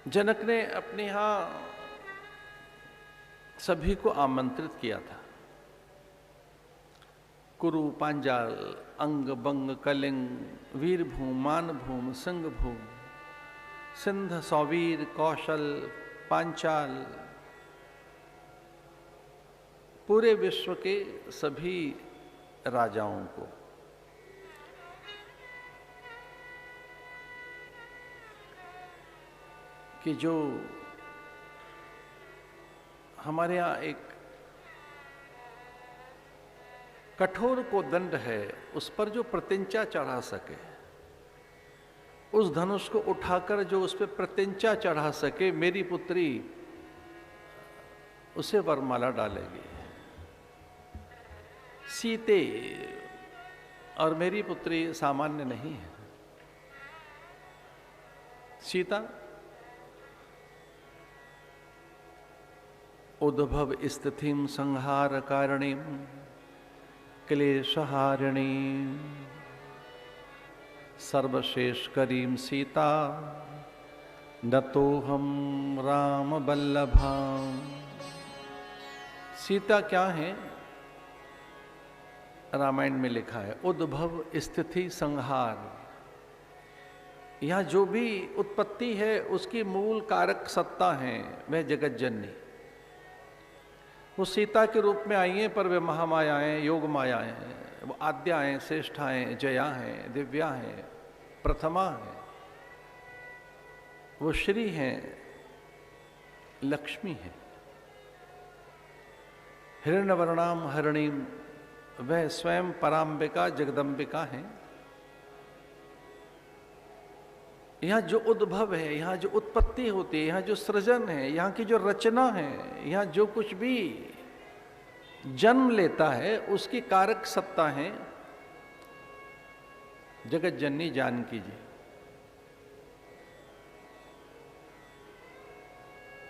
जनक ने अपने यहाँ सभी को आमंत्रित किया था। कुरु, पांजाल, अंग, बंग, कलिंग, वीरभूम, मानभूम, सिंहभूम, सिंध, सौवीर, कौशल, पांचाल, पूरे विश्व के सभी राजाओं को। कि जो हमारे यहाँ एक कठोर को दंड है, उस पर जो प्रत्यंचा चढ़ा सके, उस धनुष को उठाकर जो उस पर प्रत्यंचा चढ़ा सके, मेरी पुत्री उसे वरमाला डालेगी। सीते और मेरी पुत्री सामान्य नहीं है। सीता उद्भव स्थितिम संहार कारणीम क्लेशहारिणीम सर्वशेष करीम सीता न तो हम राम बल्लभा। सीता क्या है? रामायण में लिखा है उद्भव स्थिति संहार। यहां जो भी उत्पत्ति है उसकी मूल कारक सत्ता है वह जगत जननी। वो सीता के रूप में आई हैं, पर वे महामायाएं, योग मायाएं हैं, वो आद्याएं, श्रेष्ठाएं, जया हैं, दिव्या हैं, प्रथमा हैं, वो श्री हैं, लक्ष्मी हैं। हिरण्यवर्णाम हरिणीम, वह स्वयं पराम्बिका जगदम्बिका हैं। यहाँ जो उद्भव है, यहाँ जो उत्पत्ति होती है, यहाँ जो सृजन है, यहाँ की जो रचना है, यहाँ जो कुछ भी जन्म लेता है, उसकी कारक सत्ता है जगत जननी जानकी जी।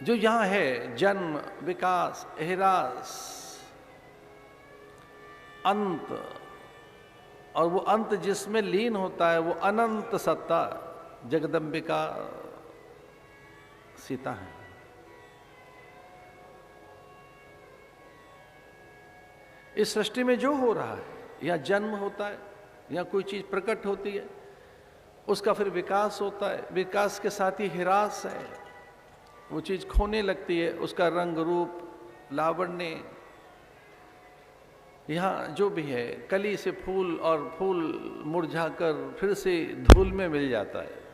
जो यहाँ है जन्म, विकास, एहरास, अंत, और वो अंत जिसमें लीन होता है वो अनंत सत्ता जगदम्बिका सीता है। इस सृष्टि में जो हो रहा है, या जन्म होता है, या कोई चीज प्रकट होती है, उसका फिर विकास होता है, विकास के साथ ही ह्रास है, वो चीज खोने लगती है, उसका रंग रूप लावण्य। यहाँ जो भी है, कली से फूल और फूल मुरझाकर फिर से धूल में मिल जाता है।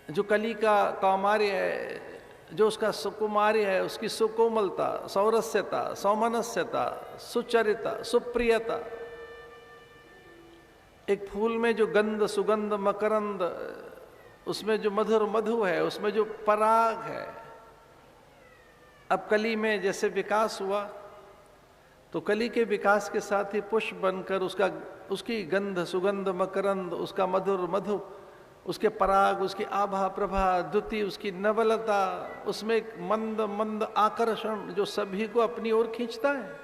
जो कली का कौमार्य है, जो उसका सुकुमार्य है, उसकी सुकोमलता, सौरस्यता, सौमनस्यता, सुचरिता, सुप्रियता, एक फूल में जो गंध, सुगंध, मकरंद, उसमें जो मधुर मधु है, उसमें जो पराग है। अब कली में जैसे विकास हुआ, तो कली के विकास के साथ ही पुष्प बनकर उसकी गंध, सुगंध, मकरंद, उसका मधुर मधु, उसके पराग, उसकी आभा प्रभा, द्युति, उसकी नवलता, उसमें एक मंद मंद आकर्षण जो सभी को अपनी ओर खींचता है,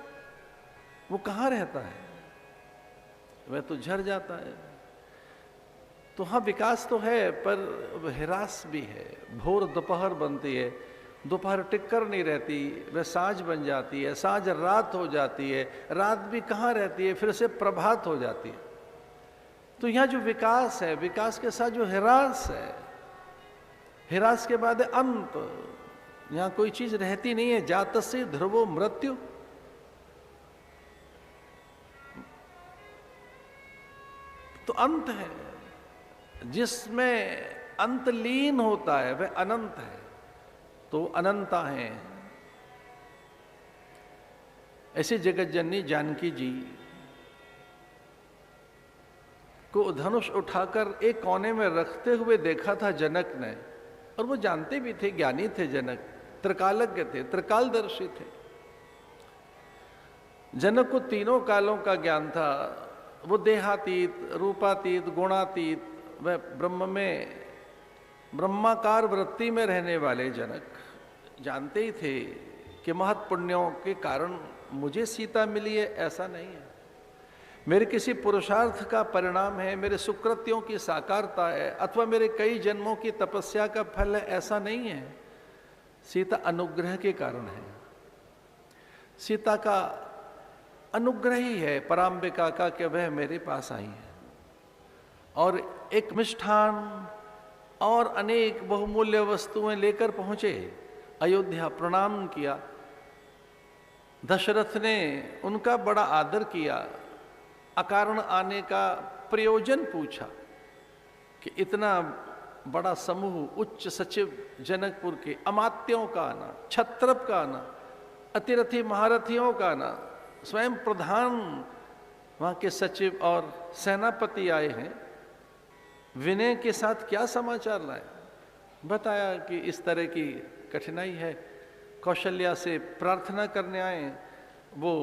वो कहाँ रहता है? वह तो झर जाता है। तो हाँ, विकास तो है, पर ह्रास भी है। भोर दोपहर बनती है, दोपहर टिककर नहीं रहती, वह साँझ बन जाती है, साँझ रात हो जाती है, रात भी कहाँ रहती है, फिर से प्रभात हो जाती है। तो यहाँ जो विकास है, विकास के साथ जो ह्रास है, ह्रास के बाद अंत। यहाँ कोई चीज रहती नहीं है। जातस्य ध्रुवो मृत्यु, तो अंत है। जिसमें अंत लीन होता है वह अनंत है, तो अनंता है। ऐसे जगत जननी जानकी जी को धनुष उठाकर एक कोने में रखते हुए देखा था जनक ने, और वो जानते भी थे, ज्ञानी थे जनक, त्रिकालज्ञ थे, त्रिकालदर्शी थे। जनक को तीनों कालों का ज्ञान था। वो देहातीत, रूपातीत, गुणातीत, वह ब्रह्म में ब्रह्माकार वृत्ति में रहने वाले जनक जानते ही थे कि महत पुण्यों के कारण मुझे सीता मिली है, ऐसा नहीं है। मेरे किसी पुरुषार्थ का परिणाम है, मेरे सुकृत्यों की साकारता है, अथवा मेरे कई जन्मों की तपस्या का फल है, ऐसा नहीं है। सीता अनुग्रह के कारण है। सीता का अनुग्रह ही है पराम्बिका का कि वह मेरे पास आई है और एक मिष्ठान और अनेक बहुमूल्य वस्तुएं लेकर पहुंचे अयोध्या। प्रणाम किया। दशरथ ने उनका बड़ा आदर किया। अकारण आने का प्रयोजन पूछा कि इतना बड़ा समूह, उच्च सचिव जनकपुर के, अमात्यों का आना, क्षत्रप का आना, अतिरथी महारथियों का आना, स्वयं प्रधान वहां के सचिव और सेनापति आए हैं, विनय के साथ क्या समाचार लाए। बताया कि इस तरह की कठिनाई है। कौशल्या से प्रार्थना करने आए। वो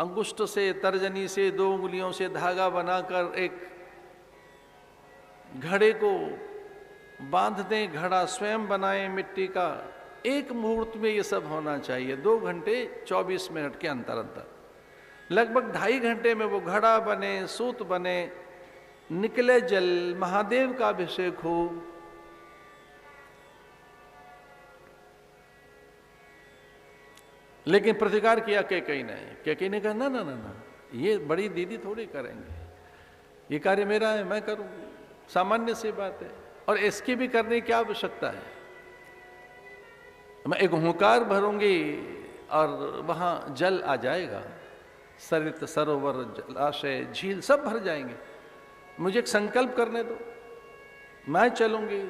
अंगुष्ठ से, तर्जनी से, 2 उंगलियों से धागा बनाकर एक घड़े को बांध दें। घड़ा स्वयं बनाए मिट्टी का। एक मुहूर्त में ये सब होना चाहिए। 2 घंटे 24 मिनट के अंतर अंतर, लगभग 2.5 घंटे में वो घड़ा बने, सूत बने, निकले जल, महादेव का अभिषेक हो। लेकिन प्रतिकार किया कैकेयी ने। कैकेयी ने कहा ना ना ना ना, ये बड़ी दीदी थोड़ी करेंगे, ये कार्य मेरा है, मैं करूंगी, सामान्य सी बात है, और इसकी भी करने की आवश्यकता है। मैं एक हुंकार भरूंगी और वहां जल आ जाएगा, सरित, सरोवर, जलाशय, झील सब भर जाएंगे। मुझे एक संकल्प करने दो, मैं चलूंगी।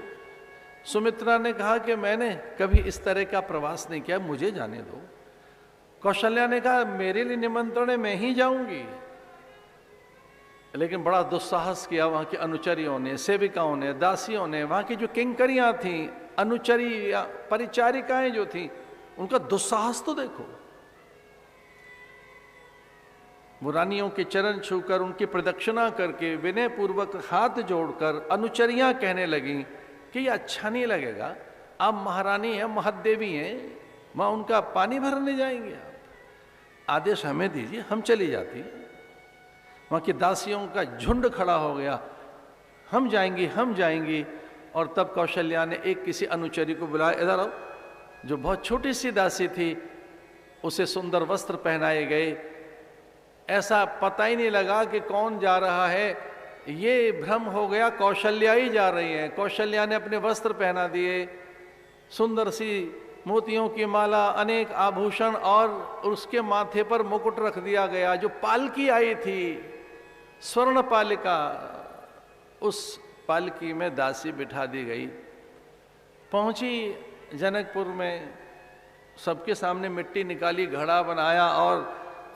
सुमित्रा ने कहा कि मैंने कभी इस तरह का प्रवास नहीं किया, मुझे जाने दो। कौशल्या ने कहा मेरे लिए निमंत्रण है, मैं ही जाऊंगी। लेकिन बड़ा दुस्साहस किया वहां के अनुचरियों ने, सेविकाओं ने, दासियों ने, वहां की जो किंकरियां थीं, अनुचरी या परिचारिकाएं जो थीं, उनका दुस्साहस तो देखो। वो रानियों के चरण छूकर, उनकी प्रदक्षिणा करके, विनय पूर्वक हाथ जोड़कर अनुचरियां कहने लगी कि ये अच्छा नहीं लगेगा, आप महारानी हैं, महदेवी हैं, वहां उनका पानी भरने जाएंगे आप, आदेश हमें दीजिए, हम चली जाती। वहां की दासियों का झुंड खड़ा हो गया, हम जाएंगी, हम जाएंगी। और तब कौशल्या ने एक किसी अनुचरी को बुलाया, इधर आओ। जो बहुत छोटी सी दासी थी, उसे सुंदर वस्त्र पहनाए गए। ऐसा पता ही नहीं लगा कि कौन जा रहा है, ये भ्रम हो गया कौशल्या ही जा रही है। कौशल्या ने अपने वस्त्र पहना दिए, सुंदर सी मोतियों की माला, अनेक आभूषण, और उसके माथे पर मुकुट रख दिया गया। जो पालकी आई थी, स्वर्ण पालिका, उस पालकी में दासी बिठा दी गई। पहुंची जनकपुर में, सबके सामने मिट्टी निकाली, घड़ा बनाया और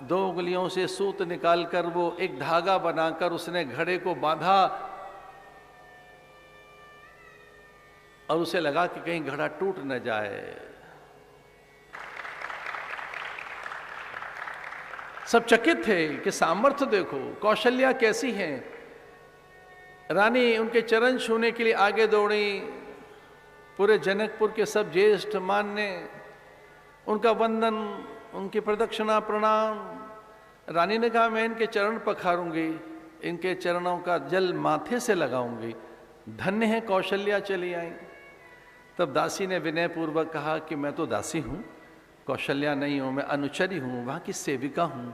2 उंगलियों से सूत निकालकर वो एक धागा बनाकर उसने घड़े को बांधा और उसे लगा कि कहीं घड़ा टूट न जाए। सब चकित थे कि सामर्थ्य देखो, कौशल्या कैसी हैं। रानी उनके चरण छूने के लिए आगे दौड़ी। पूरे जनकपुर के सब ज्येष्ठ मान्य उनका वंदन, उनकी प्रदक्षिणा, प्रणाम। रानी ने कहा मैं इनके चरण पखारूंगी, इनके चरणों का जल माथे से लगाऊंगी। धन्य है कौशल्या चली आई। तब दासी ने विनय पूर्वक कहा कि मैं तो दासी हूं, कौशल्या नहीं हूं, मैं अनुचरी हूं, वहां की सेविका हूं।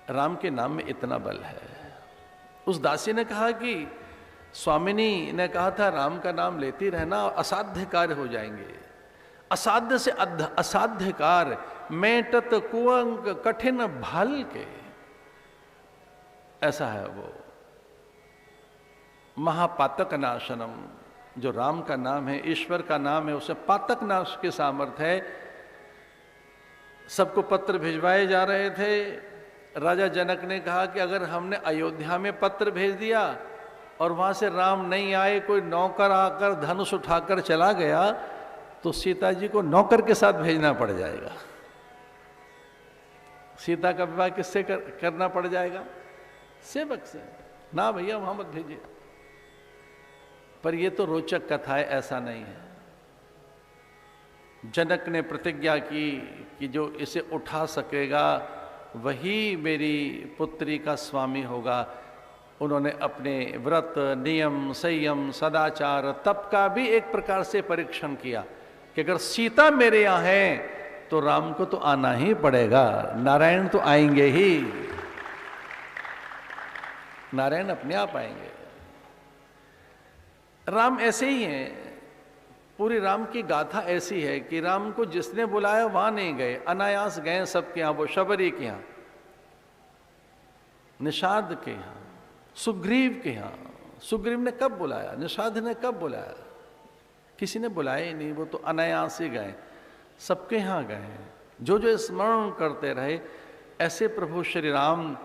राम के नाम में इतना बल है। उस दासी ने कहा कि स्वामिनी ने कहा था राम का नाम लेती रहना और असाध्य कार्य हो जाएंगे। असाध्य से असाध्य कार्य, मेटत कुअंक कठिन भाल के, ऐसा है वो। महापातक नाशनम, जो राम का नाम है, ईश्वर का नाम है, उसे पातक नाश के सामर्थ्य है। सबको पत्र भिजवाए जा रहे थे। राजा जनक ने कहा कि अगर हमने अयोध्या में पत्र भेज दिया और वहां से राम नहीं आए, कोई नौकर आकर धनुष उठाकर चला गया, तो सीता जी को नौकर के साथ भेजना पड़ जाएगा। सीता का विवाह किससे करना पड़ जाएगा? सेवक से। ना भैया वहां मत भेजिए। पर ये तो रोचक कथा है, ऐसा नहीं है। जनक ने प्रतिज्ञा की कि जो इसे उठा सकेगा वही मेरी पुत्री का स्वामी होगा। उन्होंने अपने व्रत, नियम, संयम, सदाचार, तप का भी एक प्रकार से परीक्षण किया कि अगर सीता मेरे यहाँ है तो राम को तो आना ही पड़ेगा, नारायण तो आएंगे ही, नारायण अपने आप आएंगे। राम ऐसे ही हैं। पूरी राम की गाथा ऐसी है कि राम को जिसने बुलाया वहां नहीं गए, अनायास गए सबके यहां। वो शबरी के यहां, निषाद के यहां, सुग्रीव के यहां। सुग्रीव ने कब बुलाया, निषाद ने कब बुलाया? किसी ने बुलाया ही नहीं, वो तो अनायास ही गए, सबके यहां गए। जो जो स्मरण करते रहे, ऐसे प्रभु श्री राम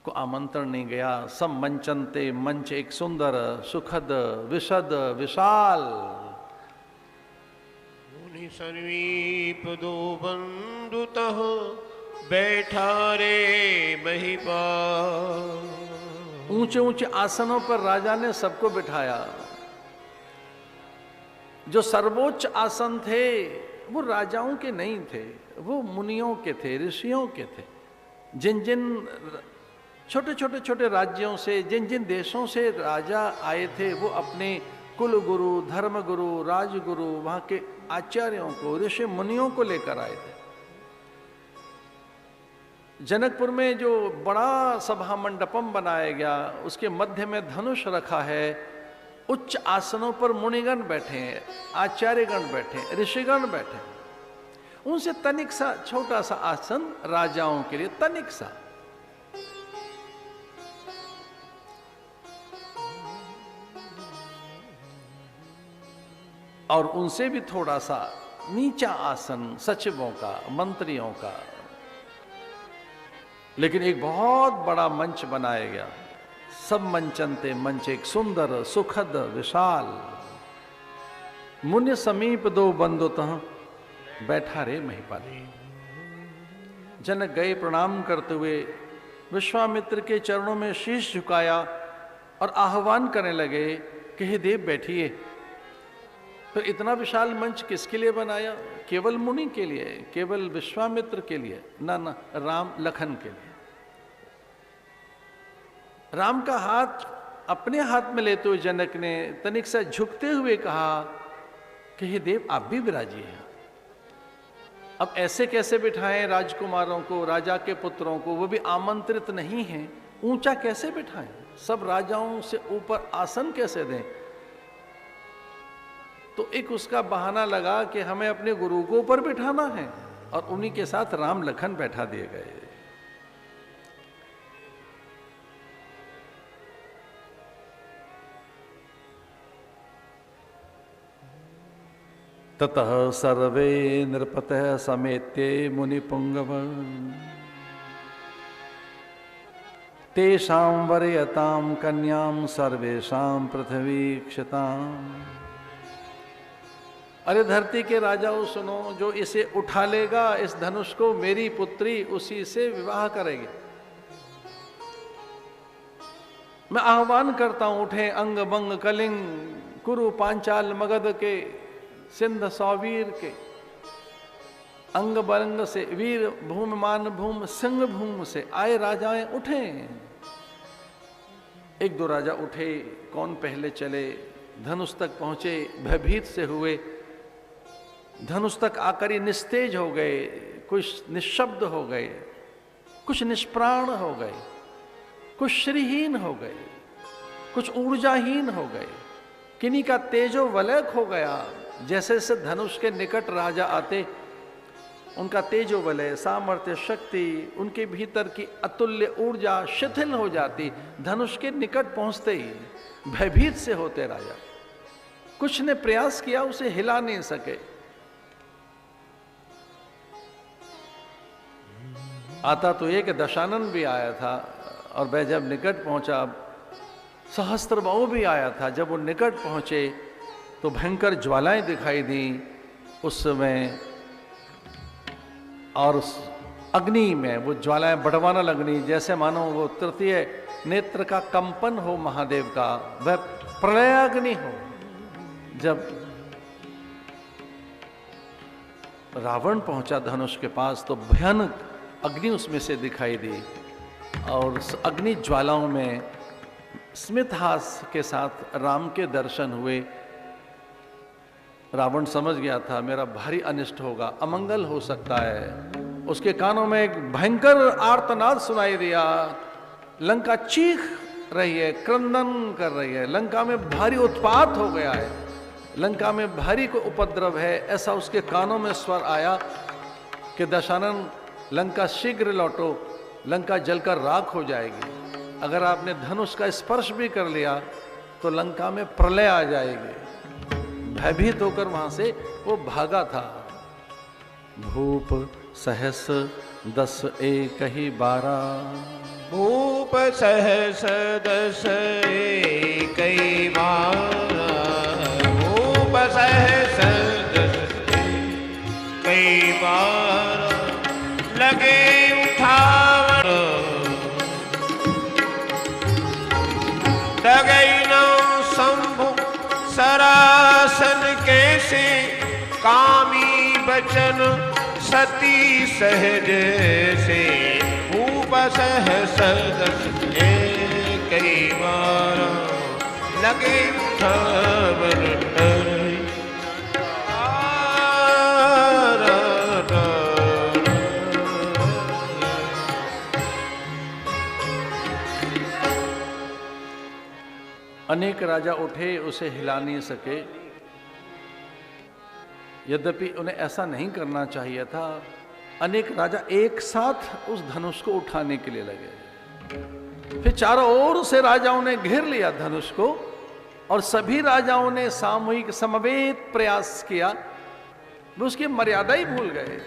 को आमंत्रण नहीं गया। सब मंचनते, मंच एक सुंदर, सुखद, विशद, विशाल। मुनि समीप दो बंधुतः बैठा रे महिपाल। ऊंचे ऊंचे आसनों पर राजा ने सबको बिठाया। जो सर्वोच्च आसन थे वो राजाओं के नहीं थे, वो मुनियों के थे, ऋषियों के थे। जिन जिन छोटे छोटे छोटे राज्यों से, जिन जिन देशों से राजा आए थे, वो अपने कुल गुरु, धर्म गुरु, राजगुरु, वहां के आचार्यों को, ऋषि मुनियों को लेकर आए थे। जनकपुर में जो बड़ा सभा मंडपम बनाया गया, उसके मध्य में धनुष रखा है। उच्च आसनों पर मुनिगण बैठे हैं, आचार्यगण बैठे हैं, ऋषिगण बैठे हैं। उनसे तनिक सा छोटा सा आसन राजाओं के लिए, तनिक सा। और उनसे भी थोड़ा सा नीचा आसन सचिवों का, मंत्रियों का। लेकिन एक बहुत बड़ा मंच बनाया गया। सब मंचनते, मंच एक सुंदर, सुखद, विशाल। मुनि समीप दो बंधुतः बैठा रे महिपाल। जनक गए प्रणाम करते हुए, विश्वामित्र के चरणों में शीश झुकाया और आह्वान करने लगे कि हे देव बैठिए। फिर इतना विशाल मंच किसके लिए बनाया? केवल मुनि के लिए, केवल विश्वामित्र के लिए? ना ना, राम लखन के लिए। राम का हाथ अपने हाथ में लेते हुए जनक ने तनिक सा झुकते हुए कहा कि हे देव आप भी विराजिए। अब ऐसे कैसे बिठाएं राजकुमारों को, राजा के पुत्रों को, वो भी आमंत्रित नहीं हैं, ऊंचा कैसे बिठाएं? सब राजाओं से ऊपर आसन कैसे दें? तो एक उसका बहाना लगा कि हमें अपने गुरु को ऊपर बिठाना है, और उन्हीं के साथ राम लखन बैठा दिए गए। ततः सर्वे नृपतः समेत्ये मुनिपुंगव तेषां वरयतां कन्यां सर्वेषां पृथ्वीक्षताम्। अरे धरती के राजाओं सुनो, जो इसे उठा लेगा इस धनुष को, मेरी पुत्री उसी से विवाह करेगी। मैं आह्वान करता हूं, उठे अंग बंग कलिंग, कुरु पांचाल मगध के, सिंध सौवीर के, अंग बंग से, वीर भूम मान भूम, सिंह भूम से आए राजाएं उठे। एक दो राजा उठे, कौन पहले चले, धनुष तक पहुंचे, भयभीत से हुए। धनुष तक आकर ही निस्तेज हो गए, कुछ निशब्द हो गए, कुछ निष्प्राण हो गए, कुछ श्रीहीन हो गए, कुछ ऊर्जाहीन हो गए। किन्हीं का तेजो वलय हो गया। जैसे जैसे धनुष के निकट राजा आते, उनका तेजो वलय, सामर्थ्य, शक्ति, उनके भीतर की अतुल्य ऊर्जा शिथिल हो जाती। धनुष के निकट पहुंचते ही भयभीत से होते राजा। कुछ ने प्रयास किया, उसे हिला नहीं सके। आता तो एक दशानन भी आया था, और वह जब निकट पहुंचा, सहस्त्रबाहु भी आया था। जब वो निकट पहुंचे तो भयंकर ज्वालाएं दिखाई दी उस समय, और उस अग्नि में वो ज्वालाएं बढ़वाना लगनी, जैसे मानो वो तृतीय नेत्र का कंपन हो महादेव का, वह प्रलयाग्नि हो। जब रावण पहुंचा धनुष के पास तो भयानक अग्नि उसमें से दिखाई दी और उस अग्नि ज्वालाओं में स्मित हास के साथ राम के दर्शन हुए। रावण समझ गया था मेरा भारी अनिष्ट होगा, अमंगल हो सकता है। उसके कानों में एक भयंकर आर्तनाद सुनाई दिया। लंका चीख रही है, क्रंदन कर रही है, लंका में भारी उत्पात हो गया है, लंका में भारी को उपद्रव है, ऐसा उसके कानों में स्वर आया कि दशानन लंका शीघ्र लौटो, लंका जलकर राख हो जाएगी। अगर आपने धनुष का स्पर्श भी कर लिया तो लंका में प्रलय आ जाएगी। भयभीत होकर वहां से वो भागा था। भूप सहस 10 1 ही 12, भूप सहस 10 1 ही 12, भूप सहस 10 1 ही 12, लगे उठावन डगई न शंभु सरासन कैसे, कामी बचन सती सहज से, भूप सहस 10 1 ही 12, लगे उठावन डगई। अनेक राजा उठे, उसे हिला नहीं सके। यद्यपि उन्हें ऐसा नहीं करना चाहिए था। अनेक राजा एक साथ उस धनुष को उठाने के लिए लगे। फिर चारों ओर से राजाओं ने घेर लिया धनुष को और सभी राजाओं ने सामूहिक समवेत प्रयास किया। वे उसकी मर्यादा ही भूल गए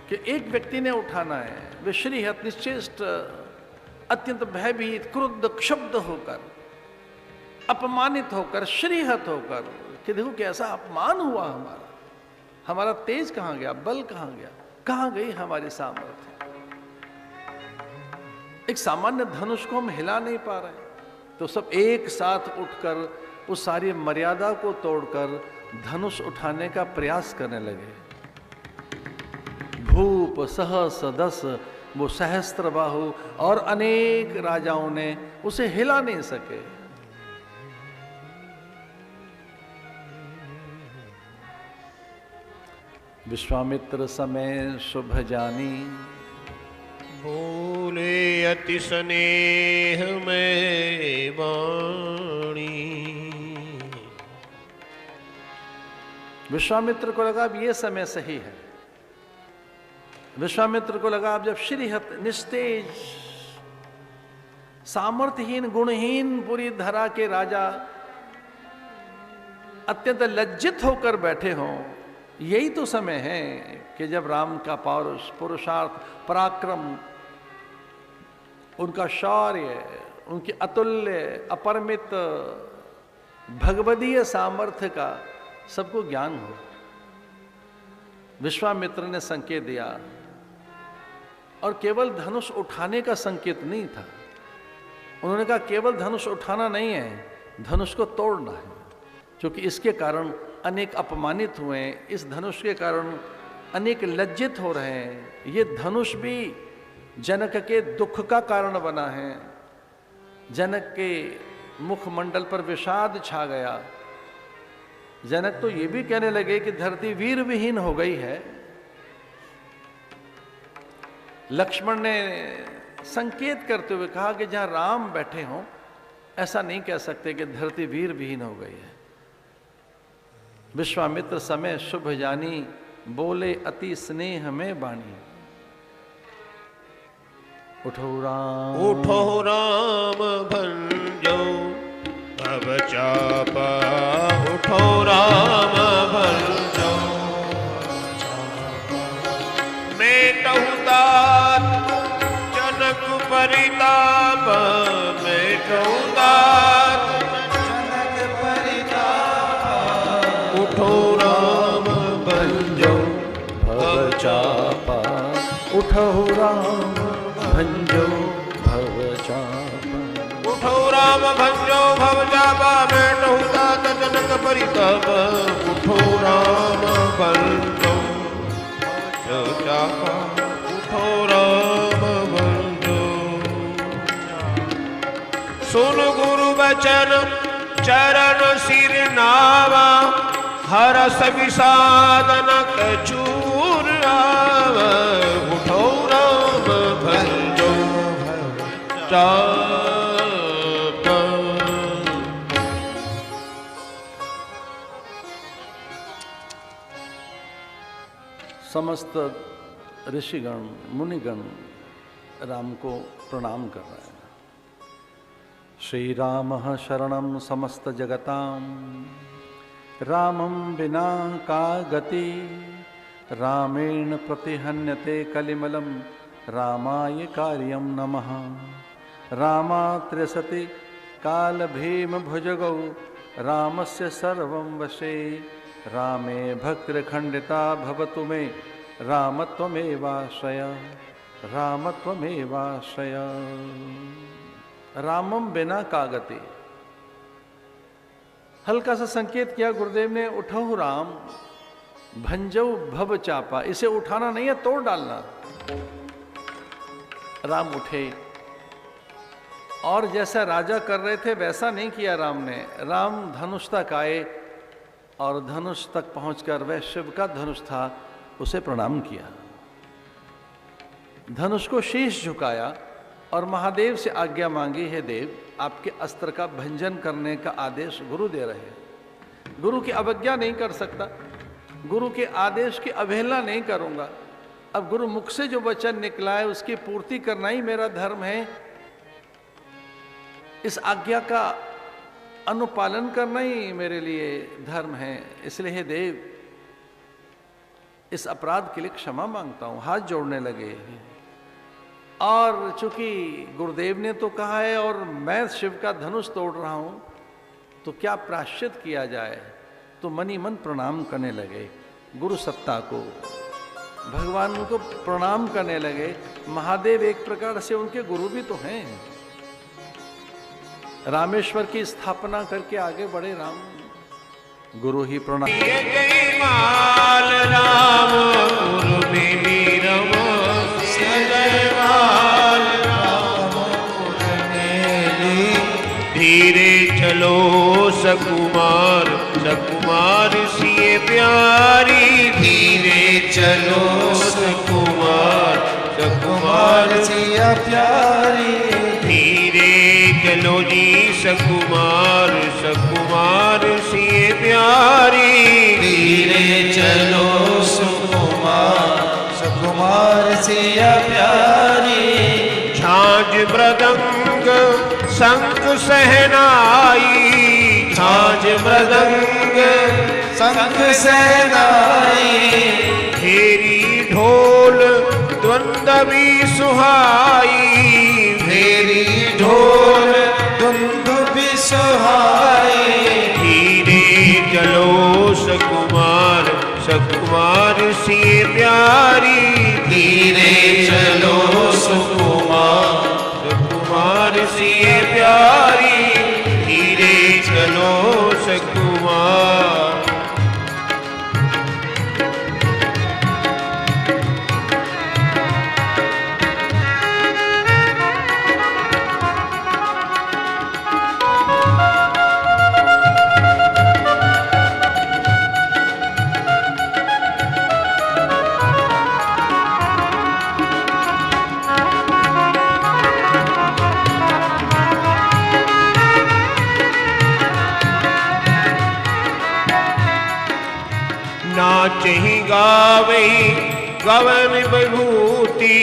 कि एक व्यक्ति ने उठाना है। वे श्रीहत निश्चेष्ट, अत्यंत भयभीत, क्रुद्ध, क्षुब्ध होकर, अपमानित होकर, श्रीहत होकर कि देखो कैसा अपमान हुआ हमारा, हमारा तेज कहां गया, बल कहां गया, कहां गई हमारी सामर्थ्य। एक सामान्य धनुष को हम हिला नहीं पा रहे, तो सब एक साथ उठकर उस सारी मर्यादा को तोड़कर धनुष उठाने का प्रयास करने लगे। भूप सहस 10, वो सहस्त्र बाहु और अनेक राजाओं ने उसे हिला नहीं सके। विश्वामित्र समय शुभ जानी, बोले अति स्नेह में वाणी। विश्वामित्र को लगा अब ये समय सही है। विश्वामित्र को लगा अब जब श्रीहत निस्तेज, सामर्थ्यहीन, गुणहीन पूरी धरा के राजा अत्यंत लज्जित होकर बैठे हों, यही तो समय है कि जब राम का पौरुष, पुरुषार्थ, पराक्रम, उनका शौर्य, उनकी अतुल्य, अपरमित, भगवदीय सामर्थ्य का सबको ज्ञान हो। विश्वामित्र ने संकेत दिया और केवल धनुष उठाने का संकेत नहीं था। उन्होंने कहा केवल धनुष उठाना नहीं है, धनुष को तोड़ना है, क्योंकि इसके कारण अनेक अपमानित हुए हैं, इस धनुष के कारण अनेक लज्जित हो रहे हैं। ये धनुष भी जनक के दुख का कारण बना है। जनक के मुखमंडल पर विषाद छा गया। जनक तो ये भी कहने लगे कि धरती वीर विहीन हो गई है। लक्ष्मण ने संकेत करते हुए कहा कि जहां राम बैठे हों, ऐसा नहीं कह सकते कि धरती वीर विहीन हो गई है। विश्वामित्र समय शुभ जानी, बोले अति स्नेह में बाणी। उठो राम, उठो राम भंजो अब चापा, उठो राम भंजो मेटहु तात जनक परिताप, मेटहु तात जनक परिताप। उठो राम भंजो भव चापा, उठो राम भंजो भव चापा। उठो राम भंजो भव चापा, मेटहु तात जनक परिताप। उठो राम भंजो चापा उठो राम भंजो। सुन गुरु बचन चरण सिर नावा, हरस विषादन कछूर आवा। उठो राम भंजो चापा। समस्त ऋषिगण मुनिगण राम को प्रणाम कर रहे हैं। श्री राम शरणं समस्त जगतां, रामं विना का गति। रामेण प्रतिहन्यते कलिमलं, रामाय कार्यं नमः। रामात्र्यसति कालभीम भुजगौ, रामस्य सर्वं वशे। रामे भक्तिर्खण्डिता भवतु मे, रामत्वमेवाश्रय रामत्वमेवाश्रय। रामम बिना कागति। हल्का सा संकेत किया गुरुदेव ने, उठो राम भंजो भव चापा। इसे उठाना नहीं है, तोड़ डालना। राम उठे और जैसा राजा कर रहे थे वैसा नहीं किया राम ने। राम धनुष तक आए और धनुष तक पहुंचकर, वह शिव का धनुष था, उसे प्रणाम किया। धनुष को शीश झुकाया और महादेव से आज्ञा मांगी, हे देव आपके अस्त्र का भंजन करने का आदेश गुरु दे रहे हैं। गुरु की अवज्ञा नहीं कर सकता, गुरु के आदेश की अवहेलना नहीं करूंगा। अब गुरु मुख से जो वचन निकला है उसकी पूर्ति करना ही मेरा धर्म है। इस आज्ञा का अनुपालन करना ही मेरे लिए धर्म है। इसलिए हे देव इस अपराध के लिए क्षमा मांगता हूं। हाथ जोड़ने लगे और चूंकि गुरुदेव ने तो कहा है और मैं शिव का धनुष तोड़ रहा हूं, तो क्या प्रायश्चित किया जाए। तो मनी मन प्रणाम करने लगे गुरु सत्ता को, भगवान को प्रणाम करने लगे। महादेव एक प्रकार से उनके गुरु भी तो हैं। रामेश्वर की स्थापना करके आगे बढ़े राम। गुरु ही प्रणाम। माल राम गुरु बेबी रम, माल राम गुरु। धीरे चलो सकुमार, सकुमार सिए प्यारी। धीरे चलो सकुमार, सकुमार सिया प्यारी। धीरे चलो जी सकुमार, सकुमार सिए प्यारी। धीरे चलो सुकुमार, सुकुमार सिया प्यारी। झांझ मृदंग शंख सहनाई, झांझ मृदंग शंख सहनाई। फेरी ढोल द्वंद्वी सुहाई, फेरी ढोल द्वंद्वी सुहाई। धीरे चलो सकुमार, सकुमार सिए प्यारी। धीरे चलो सुकुमार, सकुमार सिए प्यारी। धीरे चलो सकुमार। नाचहि गावे गवन विभूति,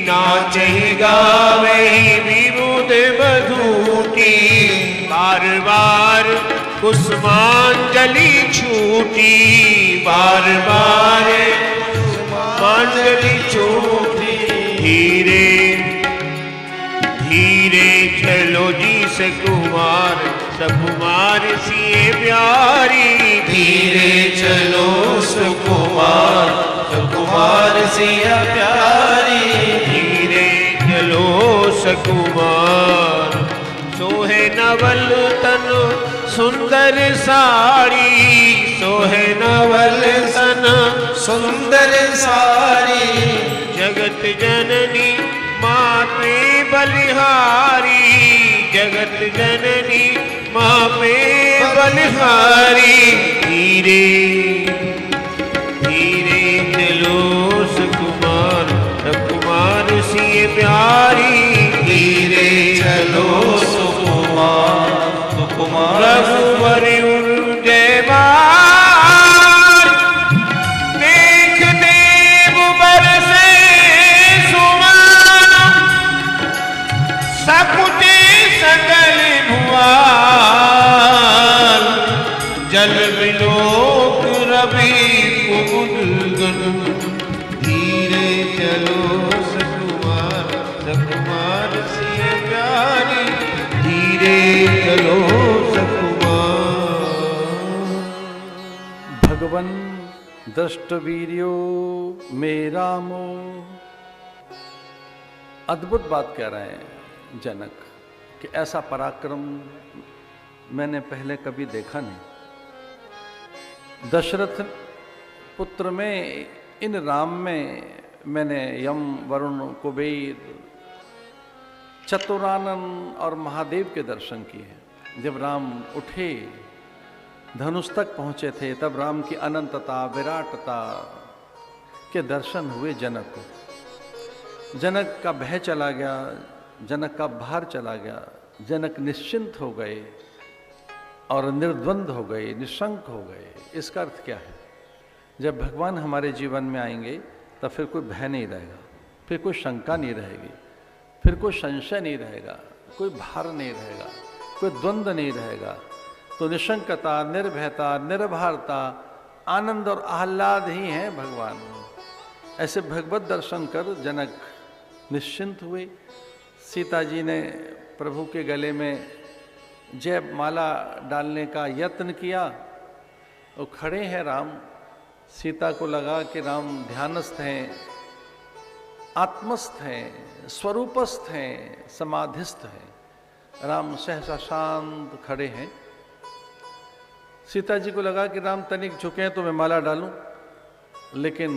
नाचहि गावे विभूत बधूति। बार बार कुसुमांजलि छूटी, बार बार कुसुमांजलि छूटी। धीरे धीरे चलो जी सकुमार, सकुमार सिए प्यारी। धीरे चलो सुकुमार, सुकुमार सिया प्यारी। धीरे चलो सकुमार। सोहे नवल तन सुंदर साड़ी सोहे नवल सन सुंदर साड़ी जगत जननी माते बलिहारी जगत जननी माते बलिहारी धीरे धीरे चलो सुकुमार सुकुमार सी प्यारी धीरे चलो सुकुमार सुकुमार रघुवर जय देख देव बरसे सुमान सकुटे सकल भुआल जल विलोक रवि कुमुदगन धीरे चलो सकुमार सकुमार सिय प्यारी धीरे चलो भगवन दृष्टवीर्यो मे रामो। अद्भुत बात कह रहे हैं जनक कि ऐसा पराक्रम मैंने पहले कभी देखा नहीं। दशरथ पुत्र में इन राम में मैंने यम वरुण कुबेर चतुरानन और महादेव के दर्शन किए। जब राम उठे धनुष तक पहुंचे थे तब राम की अनंतता विराटता के दर्शन हुए जनक को। जनक का भय चला गया, जनक का भार चला गया, जनक निश्चिंत हो गए और निर्द्वंद हो गए, निशंक हो गए। इसका अर्थ क्या है? जब भगवान हमारे जीवन में आएंगे तब फिर कोई भय नहीं रहेगा, फिर कोई शंका नहीं रहेगी, फिर कोई संशय नहीं रहेगा, कोई भार नहीं रहेगा, कोई द्वंद्व नहीं रहेगा। तो निशंकता, निर्भयता, निर्भरता, आनंद और आह्लाद ही हैं भगवान। ऐसे भगवत दर्शन कर जनक निश्चिंत हुए। सीता जी ने प्रभु के गले में जय माला डालने का यत्न किया। वो खड़े हैं राम, सीता को लगा कि राम ध्यानस्थ हैं, आत्मस्थ हैं, स्वरूपस्थ हैं, समाधिस्थ हैं। राम सहसा शांत खड़े हैं। सीता जी को लगा कि राम तनिक झुके हैं तो मैं माला डालूं, लेकिन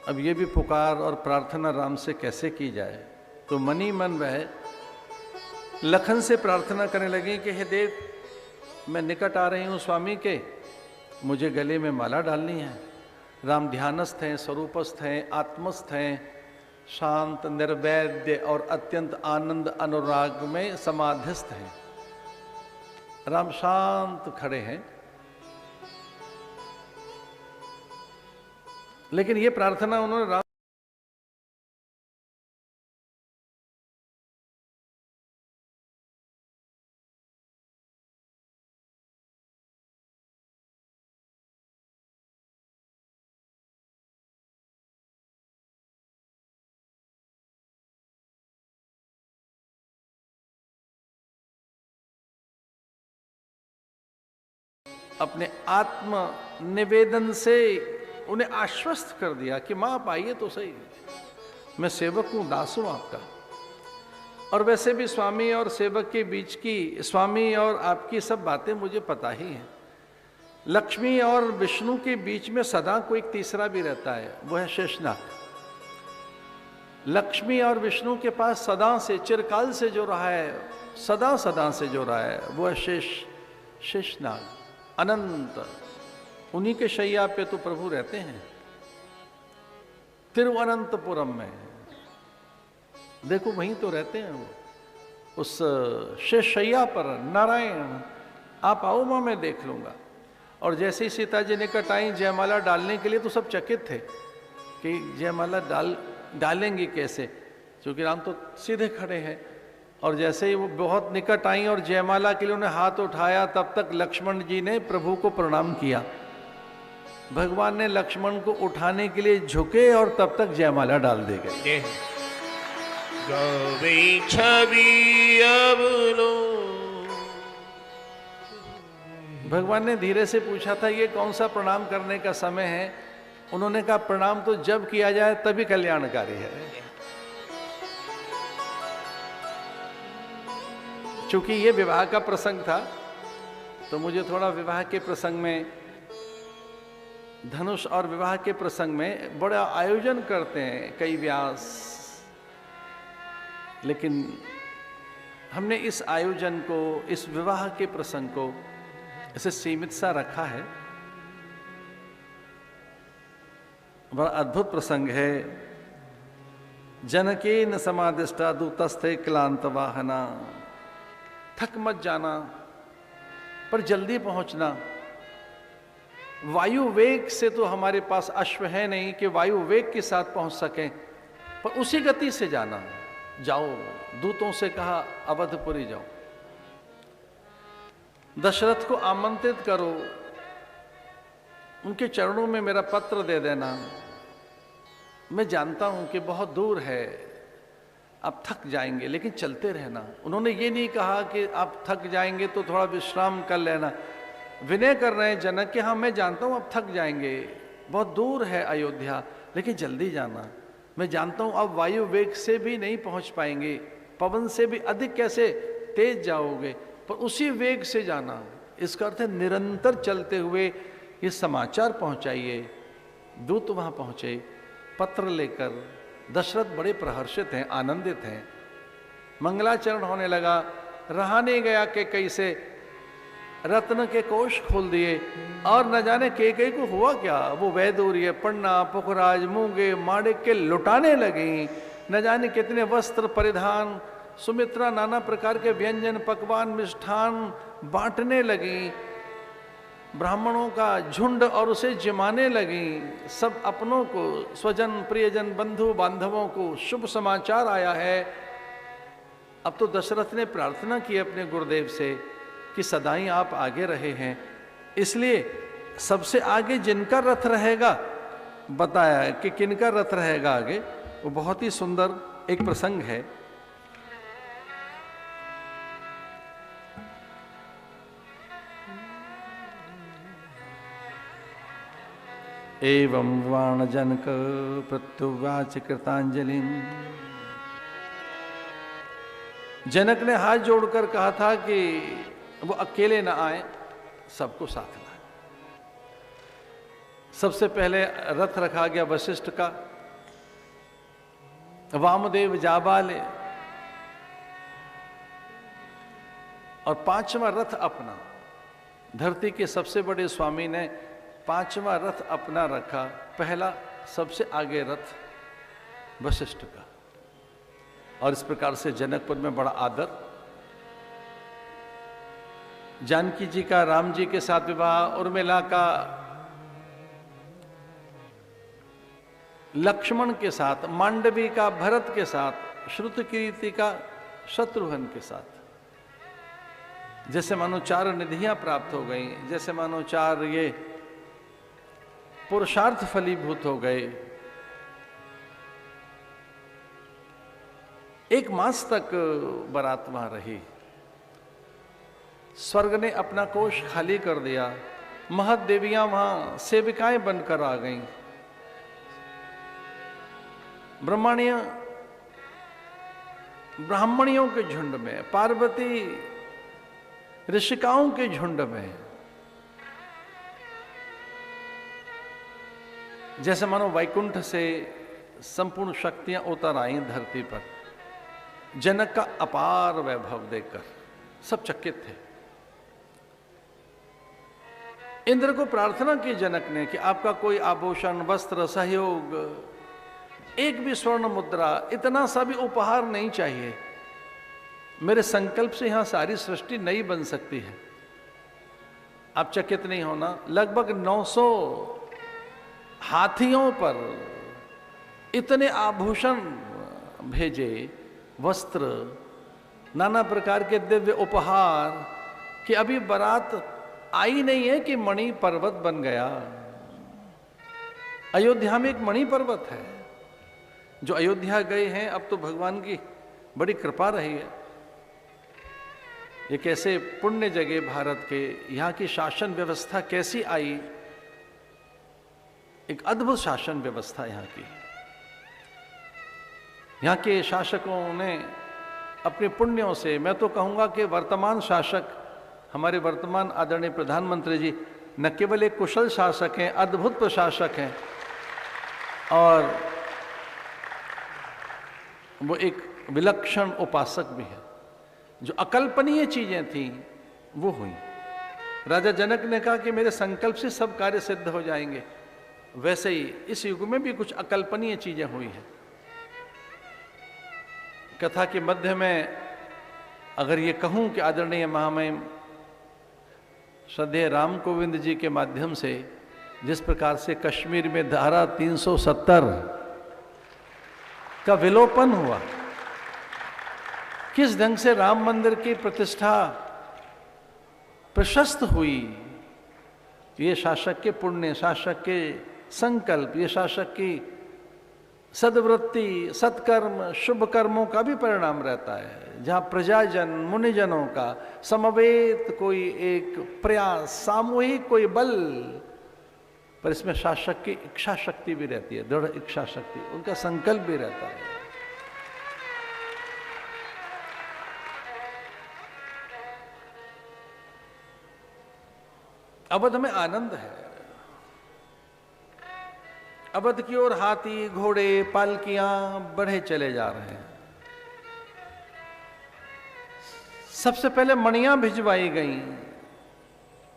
अब ये भी पुकार और प्रार्थना राम से कैसे की जाए। तो मन ही मन वह लखन से प्रार्थना करने लगी कि हे देव, मैं निकट आ रही हूँ स्वामी के, मुझे गले में माला डालनी है। राम ध्यानस्थ हैं, स्वरूपस्थ हैं, आत्मस्थ हैं, शांत, निर्वैद्य और अत्यंत आनंद अनुराग में समाधिस्थ हैं। राम शांत खड़े हैं, लेकिन ये प्रार्थना उन्होंने राम अपने आत्म निवेदन से उन्हें आश्वस्त कर दिया कि मां आप आइए तो सही, मैं सेवक हूं, दास हूं आपका। और वैसे भी स्वामी और सेवक के बीच की, स्वामी और आपकी सब बातें मुझे पता ही हैं। लक्ष्मी और विष्णु के बीच में सदा कोई एक तीसरा भी रहता है, वो है शेषनाग। लक्ष्मी और विष्णु के पास सदा से, चिरकाल से जो रहा है, सदा सदा से जो रहा है, वो है शेषनाग, अनंत। उन्हीं के शैया पे तो प्रभु रहते हैं तिरुवनंतपुरम में। देखो वहीं तो रहते हैं वो, उस शेष शैया पर नारायण। आप आओ मां, मैं देख लूंगा। और जैसे ही सीता जी निकट आई जयमाला डालने के लिए तो सब चकित थे कि जयमाला डालेंगी कैसे, क्योंकि राम तो सीधे खड़े हैं। और जैसे ही वो बहुत निकट आई और जयमाला के लिए उन्हें हाथ उठाया, तब तक लक्ष्मण जी ने प्रभु को प्रणाम किया। भगवान ने लक्ष्मण को उठाने के लिए झुके और तब तक जयमाला डाल दी गई। छवि अब लो। भगवान ने धीरे से पूछा था ये कौन सा प्रणाम करने का समय है। उन्होंने कहा प्रणाम तो जब किया जाए तभी कल्याणकारी है। चूंकि ये विवाह का प्रसंग था तो मुझे थोड़ा विवाह के प्रसंग में, धनुष और विवाह के प्रसंग में बड़ा आयोजन करते हैं कई व्यास, लेकिन हमने इस आयोजन को, इस विवाह के प्रसंग को ऐसे सीमित सा रखा है। बड़ा अद्भुत प्रसंग है। जनकेन समादिष्टा दूतस्थे क्लांत वाहना। थक मत जाना, पर जल्दी पहुंचना। वायु वेग से तो हमारे पास अश्व है नहीं कि वायु वेग के साथ पहुंच सकें, पर उसी गति से जाना। जाओ, दूतों से कहा अवधपुरी जाओ। दशरथ को आमंत्रित करो, उनके चरणों में मेरा पत्र दे देना। मैं जानता हूं कि बहुत दूर है, आप थक जाएंगे, लेकिन चलते रहना। उन्होंने ये नहीं कहा कि आप थक जाएंगे तो थोड़ा विश्राम कर लेना। विनय कर रहे हैं जनक कि हाँ मैं जानता हूं आप थक जाएंगे, बहुत दूर है अयोध्या, लेकिन जल्दी जाना। मैं जानता हूं आप वायु वेग से भी नहीं पहुंच पाएंगे, पवन से भी अधिक कैसे तेज जाओगे, पर उसी वेग से जाना। इसका अर्थ है निरंतर चलते हुए ये समाचार पहुंचाइए। दूत वहां पहुंचे पत्र लेकर। दशरथ बड़े प्रहर्षित हैं, आनंदित हैं। मंगलाचरण होने लगा। रहा नहीं गया कि कैसे रत्न के कोष खोल दिए, और न जाने के को हुआ क्या। वो वैदूर्य, पन्ना, पुखराज, मूंगे, माणिक के लुटाने लगी। न जाने कितने वस्त्र परिधान, सुमित्रा नाना प्रकार के व्यंजन, पकवान, मिष्ठान बांटने लगी। ब्राह्मणों का झुंड और उसे जिमाने लगी। सब अपनों को, स्वजन, प्रियजन, बंधु बांधवों को शुभ समाचार आया है। अब तो दशरथ ने प्रार्थना की अपने गुरुदेव से कि सदाई आप आगे रहे हैं, इसलिए सबसे आगे जिनका रथ रहेगा, बताया कि किनका रथ रहेगा आगे। वो बहुत ही सुंदर एक प्रसंग है। एवं वाण जनक प्रत्युवाच कृतांजलि। जनक ने हाथ जोड़कर कहा था कि वो अकेले ना आए, सबको साथ लाए। सबसे पहले रथ रखा गया वशिष्ठ का, वामदेव जाबाले, और पांचवा रथ अपना। धरती के सबसे बड़े स्वामी ने पांचवा रथ अपना रखा। पहला सबसे आगे रथ वशिष्ठ का। और इस प्रकार से जनकपुर में बड़ा आदर। जानकी जी का राम जी के साथ विवाह, उर्मिला का लक्ष्मण के साथ, मांडवी का भरत के साथ, श्रुतकीर्ति का शत्रुघ्न के साथ। जैसे मानो 4 निधियां प्राप्त हो गई, जैसे मानो 4 ये पुरुषार्थ फलीभूत हो गए। 1 मास तक बारात वहां रही। स्वर्ग ने अपना कोष खाली कर दिया। महत देवियां वहां सेविकाएं बनकर आ गईं। ब्राह्मणियों के झुंड में, पार्वती ऋषिकाओं के झुंड में, जैसे मानो वैकुंठ से संपूर्ण शक्तियां उतर आई धरती पर। जनक का अपार वैभव देखकर सब चकित थे। इंद्र को प्रार्थना की जनक ने कि आपका कोई आभूषण, वस्त्र, सहयोग, एक भी स्वर्ण मुद्रा, इतना सा भी उपहार नहीं चाहिए। मेरे संकल्प से यहां सारी सृष्टि नई बन सकती है। आप चकित नहीं होना। लगभग 900 हाथियों पर इतने आभूषण भेजे, वस्त्र, नाना प्रकार के दिव्य उपहार, कि अभी बारात आई नहीं है कि मणि पर्वत बन गया। अयोध्या में एक मणि पर्वत है। जो अयोध्या गए हैं, अब तो भगवान की बड़ी कृपा रही है। ये कैसे पुण्य जगह भारत के, यहाँ की शासन व्यवस्था कैसी आई। एक अद्भुत शासन व्यवस्था यहाँ की। यहाँ के शासकों ने अपने पुण्यों से, मैं तो कहूँगा कि वर्तमान शासक हमारे वर्तमान आदरणीय प्रधानमंत्री जी न केवल एक कुशल शासक हैं, अद्भुत प्रशासक हैं, और वो एक विलक्षण उपासक भी है। जो अकल्पनीय चीजें थी वो हुई। राजा जनक ने कहा कि मेरे संकल्प से सब कार्य सिद्ध हो जाएंगे, वैसे ही इस युग में भी कुछ अकल्पनीय चीजें हुई हैं। कथा के मध्य में अगर ये कहूं कि आदरणीय महामहिम श्रद्धेय राम कोविंद जी के माध्यम से जिस प्रकार से कश्मीर में धारा 370 का विलोपन हुआ, किस ढंग से राम मंदिर की प्रतिष्ठा प्रशस्त हुई, ये शासक के पुण्य, शासक के संकल्प, ये शासक की सद्वृत्ति, सत्कर्म, शुभ कर्मों का भी परिणाम रहता है। जहाँ प्रजाजन, मुनिजनों का समवेत कोई एक प्रयास, सामूहिक कोई बल, पर इसमें शासक की इच्छा शक्ति भी रहती है, दृढ़ इच्छा शक्ति, उनका संकल्प भी रहता है। अवध में आनंद है। अवध की ओर हाथी, घोड़े, पालकियां बढ़े चले जा रहे हैं। सबसे पहले मणियां भिजवाई गईं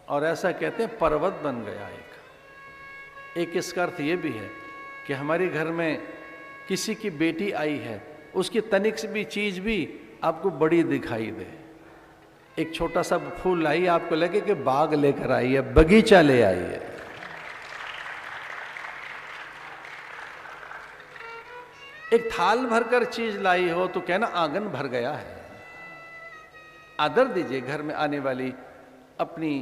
और ऐसा कहते हैं पर्वत बन गया एक इसका अर्थ यह भी है कि हमारे घर में किसी की बेटी आई है, उसकी तनिक से भी चीज भी आपको बड़ी दिखाई दे। एक छोटा सा फूल लाई, आपको लगे कि बाग लेकर आई है, बगीचा ले आई है। एक थाल भरकर चीज लाई हो तो कहना आंगन भर गया है। आदर दीजिए घर में आने वाली अपनी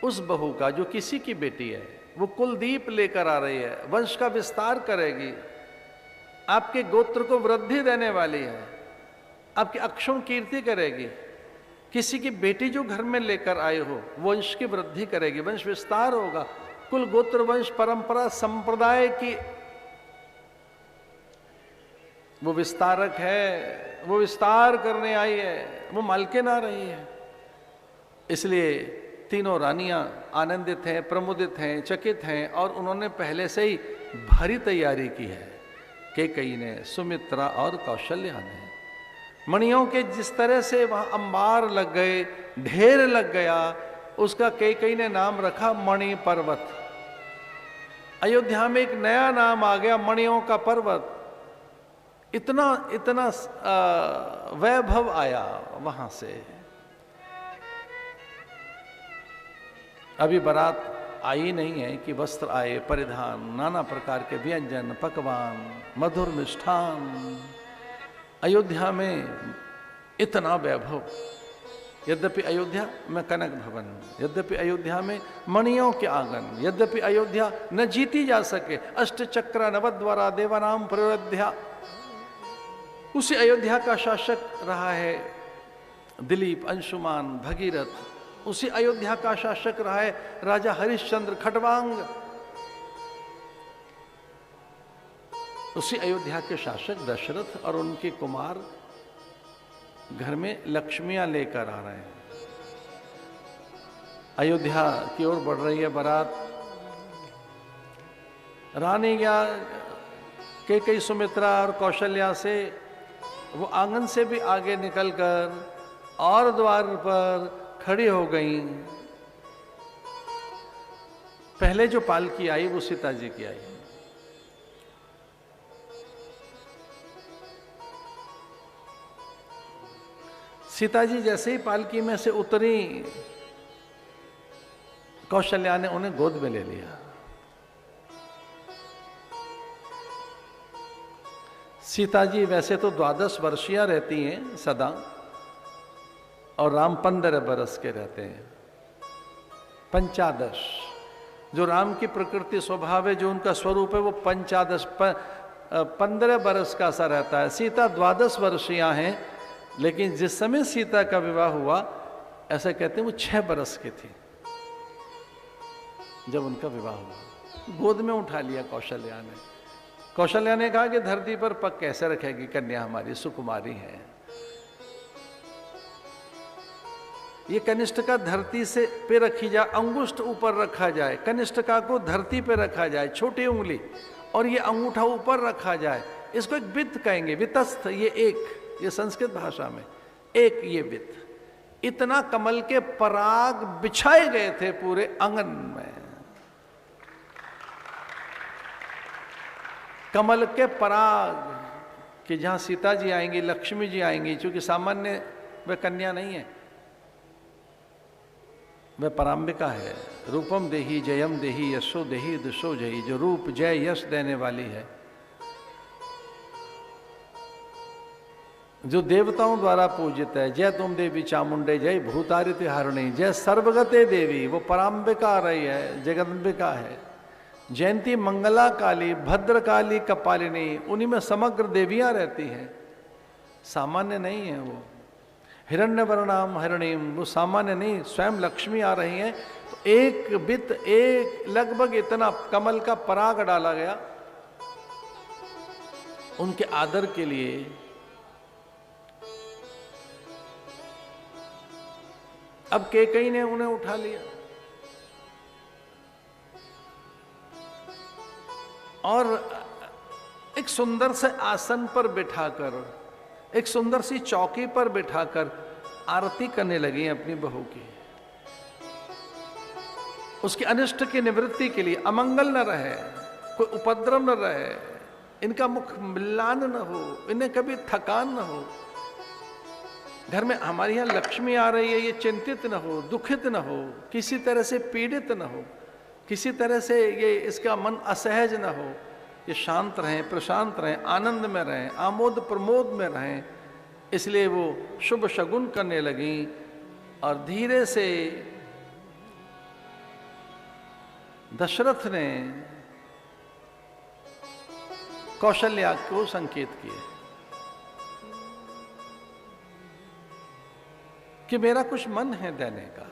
उस बहू का जो किसी की बेटी है। वो कुलदीप लेकर आ रही है, वंश का विस्तार करेगी, आपके गोत्र को वृद्धि देने वाली है, आपकी अक्षुण कीर्ति करेगी। किसी की बेटी जो घर में लेकर आए हो, वंश की वृद्धि करेगी, वंश विस्तार होगा, कुल गोत्र वंश परंपरा संप्रदाय की वो विस्तारक है, वो विस्तार करने आई है, वो मालकिन आ रही है। इसलिए तीनों रानियां आनंदित हैं, प्रमुदित हैं, चकित हैं, और उन्होंने पहले से ही भारी तैयारी की है। कैकेयी ने, सुमित्रा और कौशल्या ने। मणियों के जिस तरह से वहां अंबार लग गए, ढेर लग गया, उसका कैकेयी ने नाम रखा मणि पर्वत। अयोध्या में एक नया नाम आ गया, मणियों का पर्वत। इतना इतना वैभव आया वहां से। अभी बारात आई नहीं है कि वस्त्र आए, परिधान, नाना प्रकार के व्यंजन, पकवान, मधुर मिष्ठान। अयोध्या में इतना वैभव। यद्यपि अयोध्या में कनक भवन, यद्यपि अयोध्या में मणियों के आंगन, यद्यपि अयोध्या न जीती जा सके, अष्ट चक्र नवद्वारा देवानाम प्रयोध्या, उसी अयोध्या का शासक रहा है दिलीप, अंशुमान, भगीरथ। उसी अयोध्या का शासक रहा है राजा हरिश्चंद्र, खटवांग। उसी अयोध्या के शासक दशरथ और उनके कुमार घर में लक्ष्मियां लेकर आ रहे हैं। अयोध्या की ओर बढ़ रही है बारात। रानी या कैकेयी, सुमित्रा और कौशल्या से वो आंगन से भी आगे निकलकर और द्वार पर खड़ी हो गई। पहले जो पालकी आई वो सीता जी की आई। सीता जी जैसे ही पालकी में से उतरी, कौशल्या ने उन्हें गोद में ले लिया। सीता जी वैसे तो 12 वर्षीय रहती हैं सदा, और राम 15 बरस के रहते हैं। 15, जो राम की प्रकृति स्वभाव है, जो उनका स्वरूप है, वो 15 बरस का सा रहता है। सीता 12 वर्षीय हैं, लेकिन जिस समय सीता का विवाह हुआ, ऐसा कहते हैं वो 6 बरस की थी जब उनका विवाह हुआ। गोद में उठा लिया कौशल्या ने। कौशल्या ने कहा कि धरती पर पग कैसे रखेगी कन्या, हमारी सुकुमारी है। ये कनिष्ठिका धरती से पे रखी जाए, अंगुष्ठ ऊपर रखा जाए, कनिष्ठिका को धरती पे रखा जाए, छोटी उंगली, और ये अंगूठा ऊपर रखा जाए, इसको एक वित्त कहेंगे, वितस्थ, ये एक, ये संस्कृत भाषा में एक ये वित्त। इतना कमल के पराग बिछाए गए थे पूरे आंगन में, कमल के पराग, कि जहां सीता जी आएंगी, लक्ष्मी जी आएंगी, क्योंकि सामान्य वह कन्या नहीं है, वह पराम्बिका है। रूपम देही जयम देही यशो देही दुशो जयी, जो रूप जय यश देने वाली है, जो देवताओं द्वारा पूजित है। जय तुम देवी चामुंडे, जय भूतारिति हारिणी, जय सर्वगते देवी, वो पराम्बिका आ रही है, जगदम्बिका है। जयंती मंगला काली, भद्रकाली, कपालिनी, उन्हीं में समग्र देवियां रहती हैं, सामान्य नहीं है वो। हिरण्यवर्णाम हरिणीम, वो सामान्य नहीं, स्वयं लक्ष्मी आ रही हैं। तो एक वित्त, एक लगभग इतना कमल का पराग डाला गया उनके आदर के लिए। अब कैकेयी ने उन्हें उठा लिया और एक सुंदर से आसन पर बिठाकर, एक सुंदर सी चौकी पर बिठाकर आरती करने लगी अपनी बहू की, उसके अनिष्ट की निवृत्ति के लिए, अमंगल न रहे, कोई उपद्रव न रहे, इनका मुख म्लान न हो, इन्हें कभी थकान न हो। घर में हमारे यहां लक्ष्मी आ रही है, ये चिंतित न हो, दुखित न हो, किसी तरह से पीड़ित न हो, किसी तरह से ये इसका मन असहज न हो, ये शांत रहें, प्रशांत रहें, आनंद में रहें, आमोद प्रमोद में रहें। इसलिए वो शुभ शगुन करने लगी और धीरे से दशरथ ने कौशल्या को संकेत किए कि मेरा कुछ मन है देने का।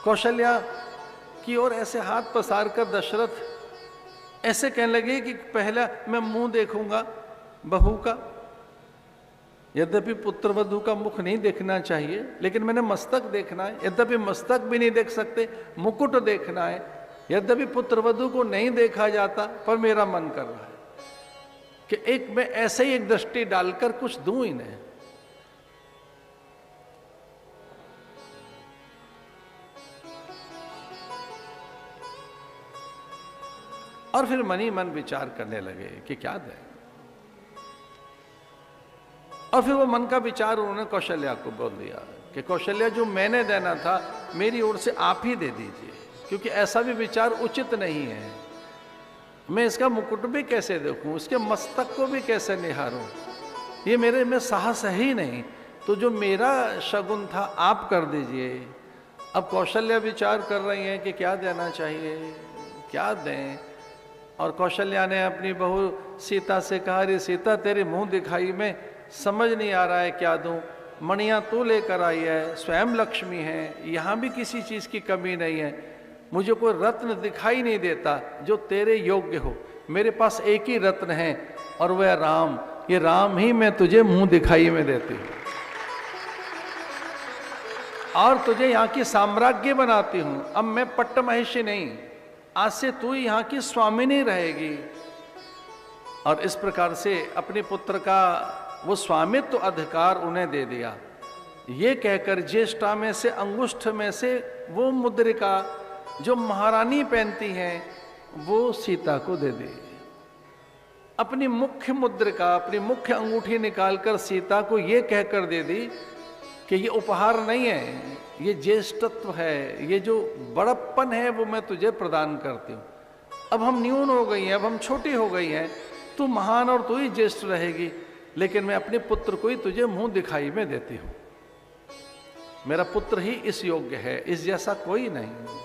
कौशल्या की ओर ऐसे हाथ पसार कर दशरथ ऐसे कहने लगे कि पहला मैं मुंह देखूंगा बहू का, यद्यपि पुत्रवधू का मुख नहीं देखना चाहिए, लेकिन मैंने मस्तक देखना है। यद्यपि मस्तक भी नहीं देख सकते, मुकुट देखना है। यद्यपि पुत्रवधू को नहीं देखा जाता, पर मेरा मन कर रहा है कि एक मैं ऐसे ही एक दृष्टि डालकर कुछ दूं इन्हें। और फिर मन ही मन विचार करने लगे कि क्या दें। और फिर वो मन का विचार उन्होंने कौशल्या को बोल दिया कि कौशल्या, जो मैंने देना था मेरी ओर से आप ही दे दीजिए, क्योंकि ऐसा भी विचार उचित नहीं है। मैं इसका मुकुट भी कैसे देखूं, उसके मस्तक को भी कैसे निहारूं, ये मेरे में साहस है ही नहीं। तो जो मेरा शगुन था आप कर दीजिए। अब कौशल्या विचार कर रही हैं कि क्या देना चाहिए, क्या दें। और कौशल्या ने अपनी बहू सीता से कहा, अरे सीता, तेरे मुंह दिखाई में समझ नहीं आ रहा है क्या दूं। मणियां तू लेकर आई है, स्वयं लक्ष्मी है, यहां भी किसी चीज की कमी नहीं है। मुझे कोई रत्न दिखाई नहीं देता जो तेरे योग्य हो। मेरे पास एक ही रत्न है और वह राम। ये राम ही मैं तुझे मुंह दिखाई में देती हूं और तुझे यहाँ की साम्राज्ञी बनाती हूं। अब मैं पट्ट महिषी नहीं, आज से तू यहाँ की स्वामिनी रहेगी। और इस प्रकार से अपने पुत्र का वो स्वामित्व अधिकार उन्हें दे दिया। ये कहकर ज्येष्ठा में से, अंगुष्ठ में से वो मुद्रिका जो महारानी पहनती हैं वो सीता को दे दी। अपनी मुख्य मुद्रिका, अपनी मुख्य अंगूठी निकालकर सीता को ये कहकर दे दी कि ये उपहार नहीं है, ये ज्येष्ठत्व है, ये जो बड़प्पन है वो मैं तुझे प्रदान करती हूँ। अब हम न्यून हो गई हैं, अब हम छोटी हो गई हैं, तू महान और तू ही ज्येष्ठ रहेगी, लेकिन मैं अपने पुत्र को ही तुझे मुंह दिखाई में देती हूँ। मेरा पुत्र ही इस योग्य है, इस जैसा कोई नहीं।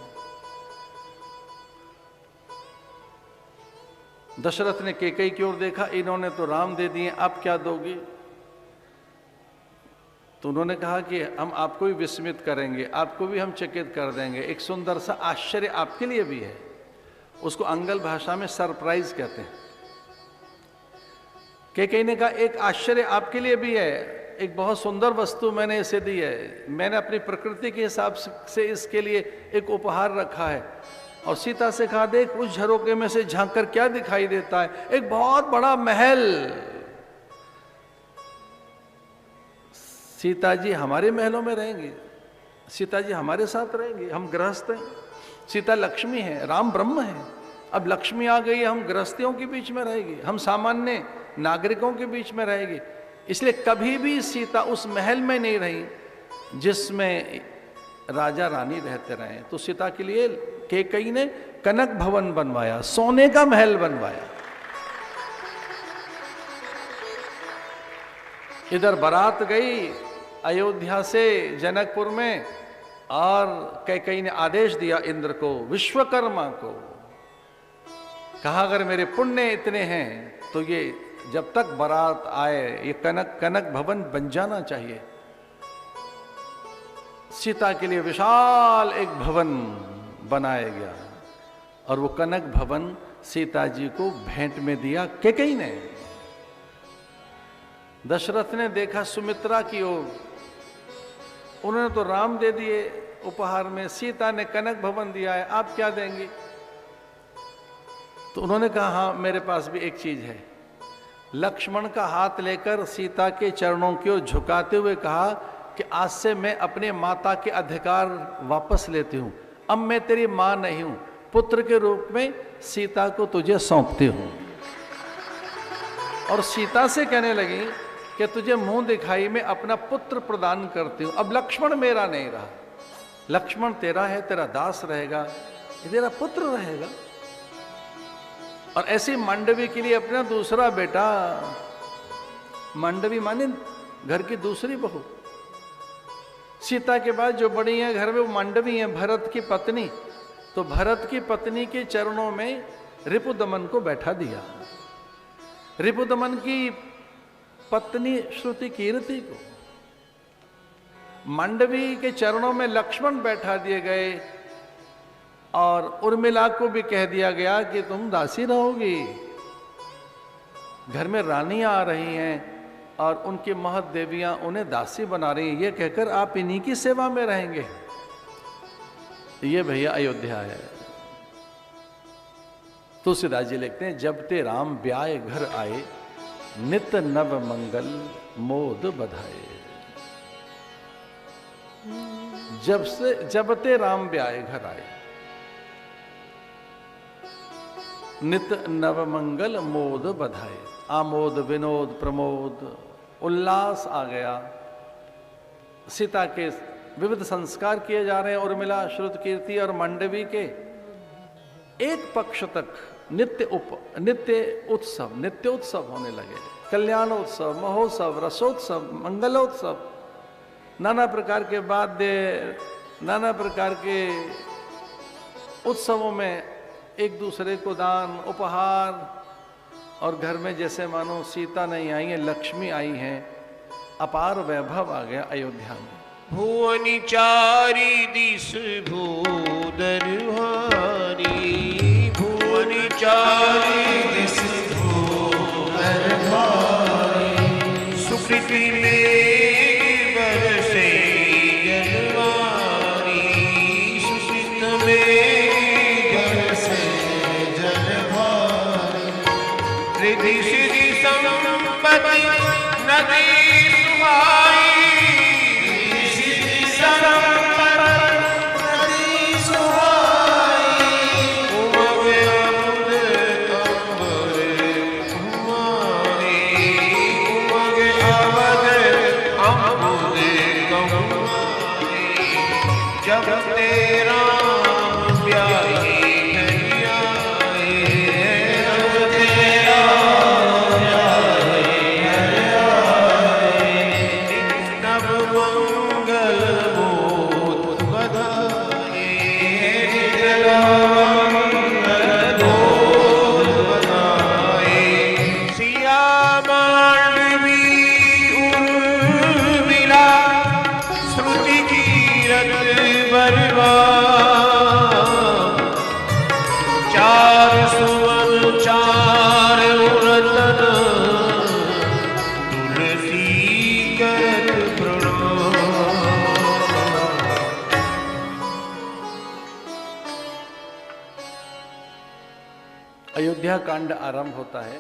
दशरथ ने कैकेयी की ओर देखा, इन्होंने तो राम दे दिए, आप क्या दोगी? तो उन्होंने कहा कि हम आपको भी विस्मित करेंगे, आपको भी हम चकित कर देंगे। एक सुंदर सा आश्चर्य आपके लिए भी है, उसको अंगल भाषा में सरप्राइज कहते हैं। कैकेयी ने कहा एक आश्चर्य आपके लिए भी है, एक बहुत सुंदर वस्तु मैंने इसे दी है, मैंने अपनी प्रकृति के हिसाब से इसके लिए एक उपहार रखा है। और सीता से कहा, देख उस झरोके में से झांक कर क्या दिखाई देता है? एक बहुत बड़ा महल। सीता जी हमारे महलों में रहेंगे, सीता जी हमारे साथ रहेंगे, हम गृहस्थ हैं। सीता लक्ष्मी है, राम ब्रह्म है। अब लक्ष्मी आ गई है, हम गृहस्थियों के बीच में रहेगी, हम सामान्य नागरिकों के बीच में रहेगी। इसलिए कभी भी सीता उस महल में नहीं रही जिसमें राजा रानी रहते रहे। तो सीता के लिए कैकेयी ने कनक भवन बनवाया, सोने का महल बनवाया। इधर बारात गई अयोध्या से जनकपुर में, और कैकेयी ने आदेश दिया इंद्र को, विश्वकर्मा को, कहा अगर मेरे पुण्य इतने हैं तो ये जब तक बारात आए ये कनक भवन बन जाना चाहिए। सीता के लिए विशाल एक भवन बनाया गया, और वो कनक भवन सीता जी को भेंट में दिया कैकेयी ने। दशरथ ने देखा सुमित्रा की ओर, उन्होंने तो राम दे दिए उपहार में, सीता ने कनक भवन दिया है, आप क्या देंगे? तो उन्होंने कहा, हाँ मेरे पास भी एक चीज है। लक्ष्मण का हाथ लेकर सीता के चरणों की ओर झुकाते हुए कहा कि आज से मैं अपने माता के अधिकार वापस लेती हूं, अब मैं तेरी मां नहीं हूं, पुत्र के रूप में सीता को तुझे सौंपती हूं। और सीता से कहने लगी कि तुझे मुंह दिखाई में अपना पुत्र प्रदान करती हूं, अब लक्ष्मण मेरा नहीं रहा, लक्ष्मण तेरा है, तेरा दास रहेगा, तेरा पुत्र रहेगा। और ऐसी मांडवी के लिए अपना दूसरा बेटा, मांडवी माने घर की दूसरी बहू, सीता के बाद जो बड़ी है घर में वो मांडवी है, भरत की पत्नी। तो भरत की पत्नी के चरणों में रिपुदमन को बैठा दिया, रिपुदमन की पत्नी श्रुति कीर्ति को। मांडवी के चरणों में लक्ष्मण बैठा दिए गए, और उर्मिला को भी कह दिया गया कि तुम दासी रहोगी। घर में रानियां आ रही हैं और उनकी महत देवियां उन्हें दासी बना रही हैं, ये कहकर आप इन्हीं की सेवा में रहेंगे। ये भैया अयोध्या है। तुलसीदास जी लिखते हैं, जब ते राम ब्याह घर आए, नित नव मंगल मोद बधाए। जब ते राम ब्याह घर आए, नित नव मंगल मोद बधाए। आमोद विनोद प्रमोद उल्लास आ गया। सीता के विविध संस्कार किए जा रहे हैं। उर्मिला, श्रुत कीर्ति और मांडवी के एक पक्ष तक नित्य उत्सव होने लगे। कल्याणोत्सव, महोत्सव, रसोत्सव, मंगलोत्सव, नाना प्रकार के वाद्य, नाना प्रकार के उत्सवों में एक दूसरे को दान उपहार, और घर में जैसे मानो सीता नहीं आई है, लक्ष्मी आई हैं। अपार वैभव आ गया अयोध्या में। भुवनि चारि दिस भूधर भारी, भुवनि चारि दिस भूधर भारी। सुकृति में बरसे जलवारी, सुकृत में रिद्धि सिद्धि संपत्ति नदी सुहाई, रिद्धि सिद्धि संपत्ति नदी सुहाई। उमग अमुद अंबर कुमारी, उमग अवध अमुद कुमारी। जब तेरा ब्याही करत प्रणाम। अयोध्या कांड आरंभ होता है।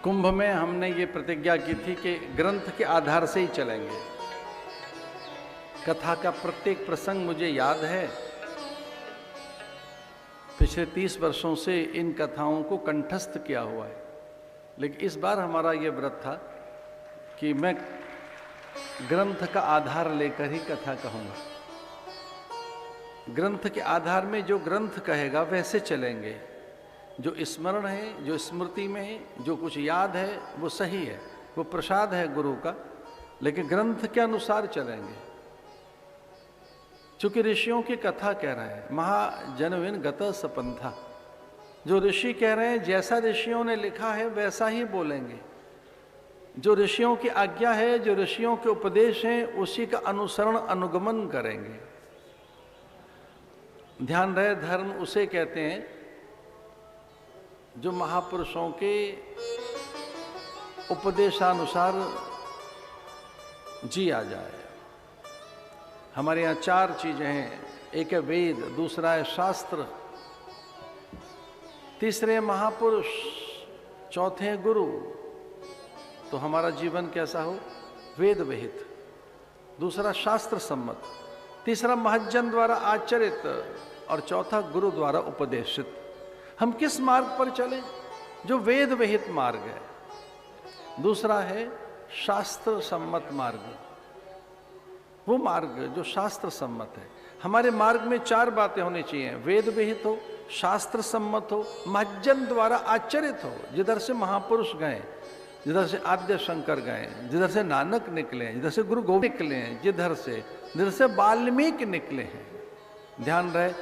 कुंभ में हमने ये प्रतिज्ञा की थी कि ग्रंथ के आधार से ही चलेंगे। कथा का प्रत्येक प्रसंग मुझे याद है। पिछले 30 वर्षों से इन कथाओं को कंठस्थ किया हुआ है, लेकिन इस बार हमारा ये व्रत था कि मैं ग्रंथ का आधार लेकर ही कथा कहूँगा। ग्रंथ के आधार में जो ग्रंथ कहेगा वैसे चलेंगे। जो स्मरण है, जो स्मृति में है, जो कुछ याद है वो सही है, वो प्रसाद है गुरु का, लेकिन ग्रंथ के अनुसार चलेंगे। चूंकि ऋषियों की कथा कह रहे हैं, महाजनविन गत सपंथा, जो ऋषि कह रहे हैं जैसा ऋषियों ने लिखा है वैसा ही बोलेंगे। जो ऋषियों की आज्ञा है, जो ऋषियों के उपदेश हैं, उसी का अनुसरण अनुगमन करेंगे। ध्यान रहे, धर्म उसे कहते हैं जो महापुरुषों के उपदेशानुसार जिया जाए। हमारे यहाँ 4 चीजें हैं। एक है वेद, दूसरा है शास्त्र, तीसरे महापुरुष, चौथे हैं गुरु। तो हमारा जीवन कैसा हो? वेद विहित, दूसरा शास्त्र सम्मत, तीसरा महज्जन द्वारा आचरित और चौथा गुरु द्वारा उपदेशित। हम किस मार्ग पर चलें? जो वेद विहित मार्ग है। दूसरा है शास्त्र सम्मत मार्ग, वो मार्ग जो शास्त्र सम्मत है। हमारे मार्ग में 4 बातें होनी चाहिए। वेद विहित हो, शास्त्र सम्मत हो, महज्जन द्वारा आचरित हो। जिधर से महापुरुष गए, जिधर से आद्य शंकर गए, जिधर से नानक निकले, जिधर से गुरु गोविंद निकले हैं, जिधर से वाल्मीकि निकले हैं। ध्यान रहे,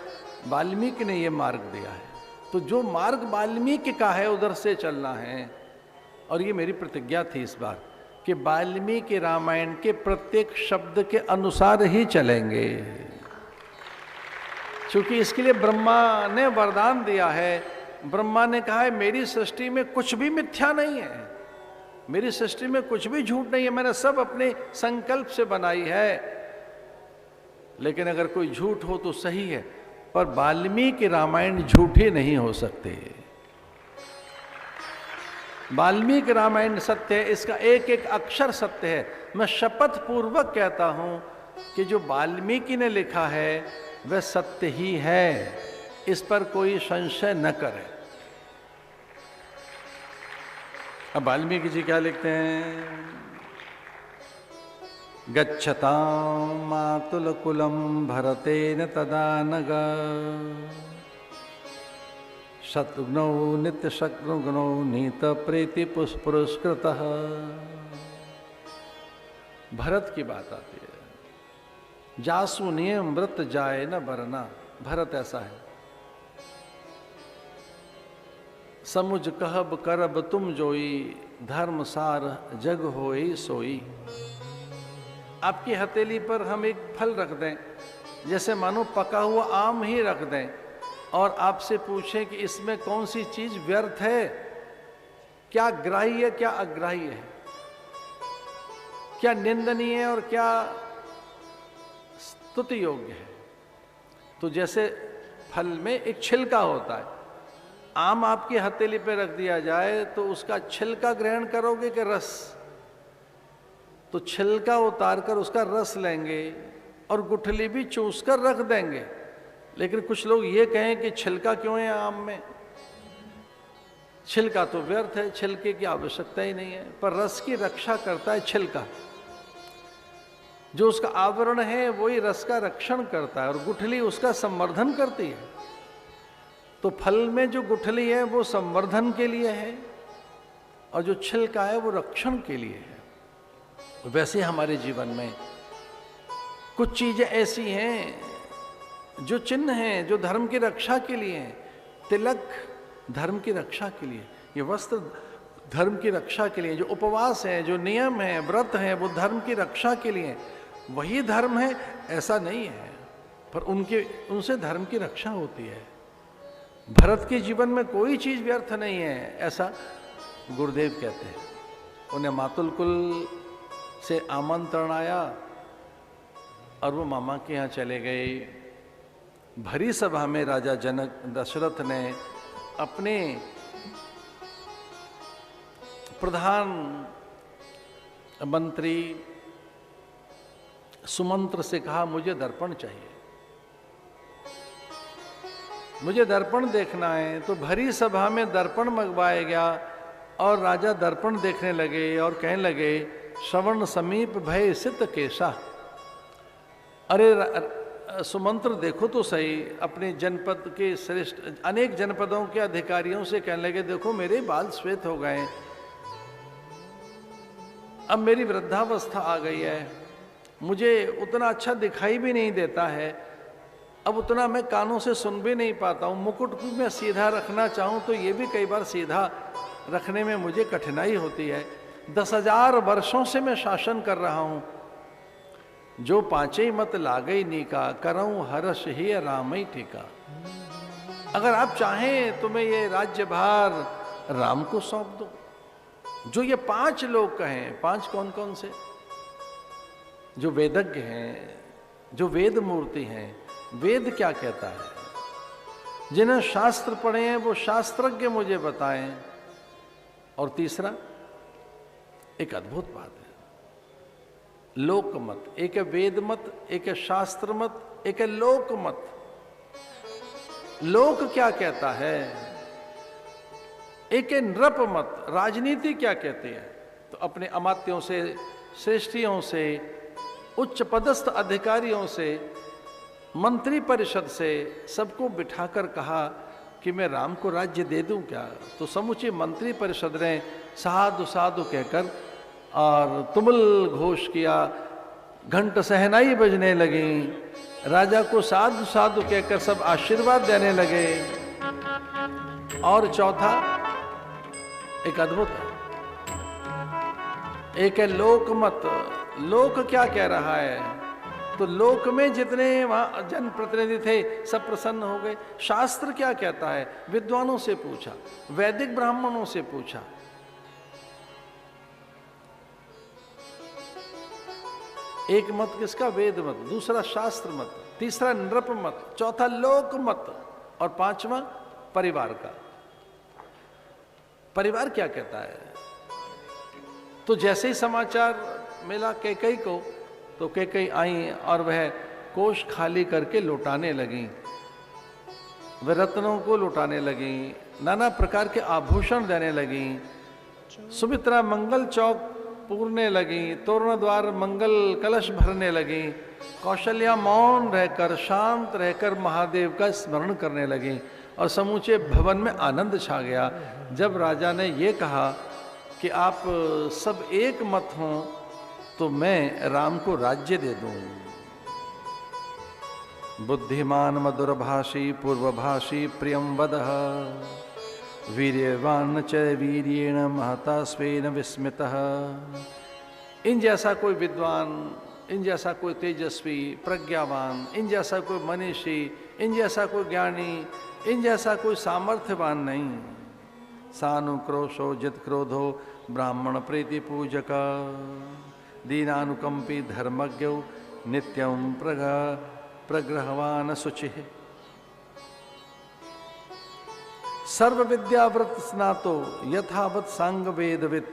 वाल्मीकि ने ये मार्ग दिया है। तो जो मार्ग वाल्मीकि का है उधर से चलना है। और ये मेरी प्रतिज्ञा थी इस बार कि वाल्मीकि रामायण के प्रत्येक शब्द के अनुसार ही चलेंगे। क्योंकि इसके लिए ब्रह्मा ने वरदान दिया है। ब्रह्मा ने कहा है मेरी सृष्टि में कुछ भी मिथ्या नहीं है, मेरी सृष्टि में कुछ भी झूठ नहीं है, मैंने सब अपने संकल्प से बनाई है। लेकिन अगर कोई झूठ हो तो सही है, पर वाल्मीकि रामायण झूठे नहीं हो सकते। वाल्मीकि रामायण सत्य है, इसका एक एक अक्षर सत्य है। मैं शपथ पूर्वक कहता हूं कि जो वाल्मीकि ने लिखा है वह सत्य ही है, इस पर कोई संशय न करे। अब वाल्मीकि जी क्या लिखते हैं? गच्छतां मातुल कुलम भरतेन तदा नग शत्रुघ्नौ नित्य शत्रुघ्नौ नीत प्रीति पुष्पुरस्कृतः। भरत की बात आती है। जासु नियम व्रत जाए न बरना। भरत ऐसा है। समुझ कहब करब तुम जोई, धर्म सार जग होई सोई। आपकी हथेली पर हम एक फल रख दें, जैसे मानो पका हुआ आम ही रख दें, और आपसे पूछें कि इसमें कौन सी चीज व्यर्थ है, क्या ग्राह्य है, क्या अग्राह्य है, क्या निंदनीय है और क्या स्तुति योग्य है। तो जैसे फल में एक छिलका होता है, आम आपकी हथेली पे रख दिया जाए तो उसका छिलका ग्रहण करोगे कि रस? तो छिलका उतार कर उसका रस लेंगे और गुठली भी चूस कर रख देंगे। लेकिन कुछ लोग ये कहें कि छिलका क्यों है आम में? छिलका तो व्यर्थ है, छिलके की आवश्यकता ही नहीं है, पर रस की रक्षा करता है छिलका। जो उसका आवरण है वही रस का रक्षण करता है और गुठली उसका संवर्धन करती है। तो फल में जो गुठली है वो संवर्धन के लिए है और जो छिलका है वो रक्षण के लिए है। वैसे हमारे जीवन में कुछ चीजें ऐसी हैं जो चिन्ह हैं, जो धर्म की रक्षा के लिए हैं। तिलक धर्म की रक्षा के लिए, ये वस्त्र धर्म की रक्षा के लिए, जो उपवास है, जो नियम है, व्रत है, वो धर्म की रक्षा के लिए। वही धर्म है ऐसा नहीं है, पर उनसे धर्म की रक्षा होती है। भरत के जीवन में कोई चीज व्यर्थ नहीं है, ऐसा गुरुदेव कहते हैं। उन्हें मातुल कुल से आमंत्रण आया और वो मामा के यहाँ चले गए। भरी सभा में राजा जनक दशरथ ने अपने प्रधान मंत्री सुमंत्र से कहा, मुझे दर्पण चाहिए, मुझे दर्पण देखना है। तो भरी सभा में दर्पण मंगवाया गया और राजा दर्पण देखने लगे और कहने लगे, श्रवण समीप भय सित केशा। अरे सुमंत्र देखो तो सही, अपने जनपद के श्रेष्ठ अनेक जनपदों के अधिकारियों से कहने लगे, देखो मेरे बाल श्वेत हो गए, अब मेरी वृद्धावस्था आ गई है, मुझे उतना अच्छा दिखाई भी नहीं देता है, अब उतना मैं कानों से सुन भी नहीं पाता हूँ, मुकुट भी मैं सीधा रखना चाहूँ तो ये भी कई बार सीधा रखने में मुझे कठिनाई होती है। 10,000 वर्षों से मैं शासन कर रहा हूँ, जो पांचे मत लागई नीका, करऊं हर्ष ही रामई टीका। अगर आप चाहें तो मैं ये राज्यभार राम को सौंप दूं। जो ये 5 लोग कहें, 5 कौन कौन से? जो वेदज्ञ हैं, जो वेद मूर्ति हैं, वेद क्या कहता है, जिन्हें शास्त्र पढ़े हैं वो शास्त्रज्ञ मुझे बताएं। और तीसरा, एक अद्भुत बात है, लोकमत। एक है वेद मत, एक है शास्त्र मत, एक है लोकमत। लोक क्या कहता है, एक है नृप मत, राजनीति क्या कहती है। तो अपने अमात्यों से, श्रेष्ठियों से, उच्च पदस्थ अधिकारियों से, मंत्री परिषद से सबको बिठाकर कहा कि मैं राम को राज्य दे दूं क्या। तो समूची मंत्री परिषद ने साधु साधु कहकर और तुमुल घोष किया, घंट सहनाई बजने लगी, राजा को साधु साधु कहकर सब आशीर्वाद देने लगे। और चौथा एक अद्भुत है, एक है लोकमत। लोक क्या कह रहा है, तो लोक में जितने वहां जनप्रतिनिधि थे सब प्रसन्न हो गए। शास्त्र क्या कहता है, विद्वानों से पूछा, वैदिक ब्राह्मणों से पूछा। एक मत किसका, वेद मत, दूसरा शास्त्र मत, तीसरा नृप मत, चौथा लोक मत और पांचवा परिवार का। परिवार क्या कहता है। तो जैसे ही समाचार मिला कैकेयी को, तो कैकेयी आई और वह कोष खाली करके लुटाने लगी, वह रत्नों को लुटाने लगी, नाना प्रकार के आभूषण देने लगी। सुमित्रा मंगल चौक पूरने लगी, तोरण द्वार मंगल कलश भरने लगी। कौशल्या मौन रहकर, शांत रहकर महादेव का स्मरण करने लगी और समूचे भवन में आनंद छा गया। जब राजा ने ये कहा कि आप सब एक मत हों तो मैं राम को राज्य दे दूं। बुद्धिमान मधुरभाषी पूर्वभाषी प्रियं वदः, वीर्यवान च वीर्येण महता स्वेन विस्मितः। इन जैसा कोई विद्वान, इन जैसा कोई तेजस्वी प्रज्ञावान, इन जैसा कोई मनीषी, इन जैसा कोई ज्ञानी, इन जैसा कोई सामर्थ्यवान नहीं। सानुक्रोशो जित क्रोधो ब्राह्मण प्रीति पूजक, दीनानुकंपी धर्मज्ञो नित्यं प्रग्रहवान शुचिः। सर्व विद्याव्रत स्नातो यथावत सांग वेदवित।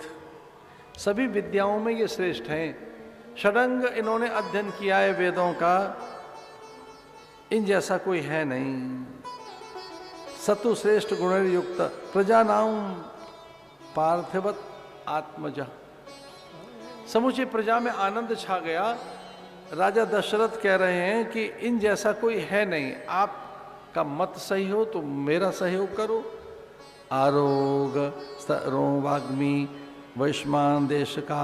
सभी विद्याओं में ये श्रेष्ठ हैं। षडंग इन्होंने अध्ययन किया है वेदों का, इन जैसा कोई है नहीं। सतु श्रेष्ठ गुणयुक्त प्रजानाम पार्थिवत आत्मज। समूची प्रजा में आनंद छा गया। राजा दशरथ कह रहे हैं कि इन जैसा कोई है नहीं, आपका मत सही हो तो मेरा सहयोग करो। आरोग वाग्मी वैश्मान देश का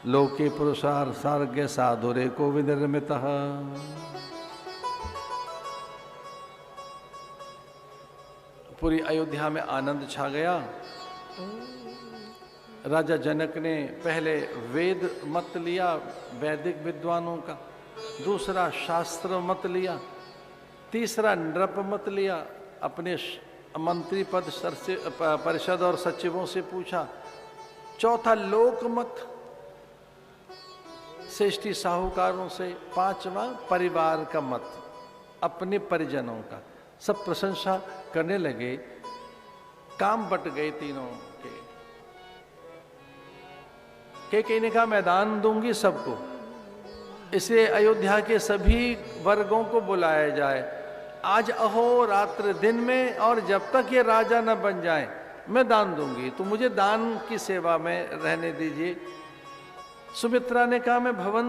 लोके पुरुषार सार्ग्य साधुरे को विनिर्मित। पूरी अयोध्या में आनंद छा गया। राजा जनक ने पहले वेद मत लिया वैदिक विद्वानों का, दूसरा शास्त्र मत लिया, तीसरा नृप मत लिया अपने मंत्री पद परिषद और सचिवों से पूछा। चौथा लोकमत, श्रेष्ठी साहूकारों से। पांचवा परिवार का मत, अपने परिजनों का। सब प्रशंसा करने लगे, काम बट गए तीनों के। कई ने कहा मैं दान दूंगी सबको, इसलिए अयोध्या के सभी वर्गों को बुलाया जाए आज अहोरात्र दिन में, और जब तक ये राजा न बन जाए मैं दान दूंगी, तो मुझे दान की सेवा में रहने दीजिए। सुमित्रा ने कहा मैं भवन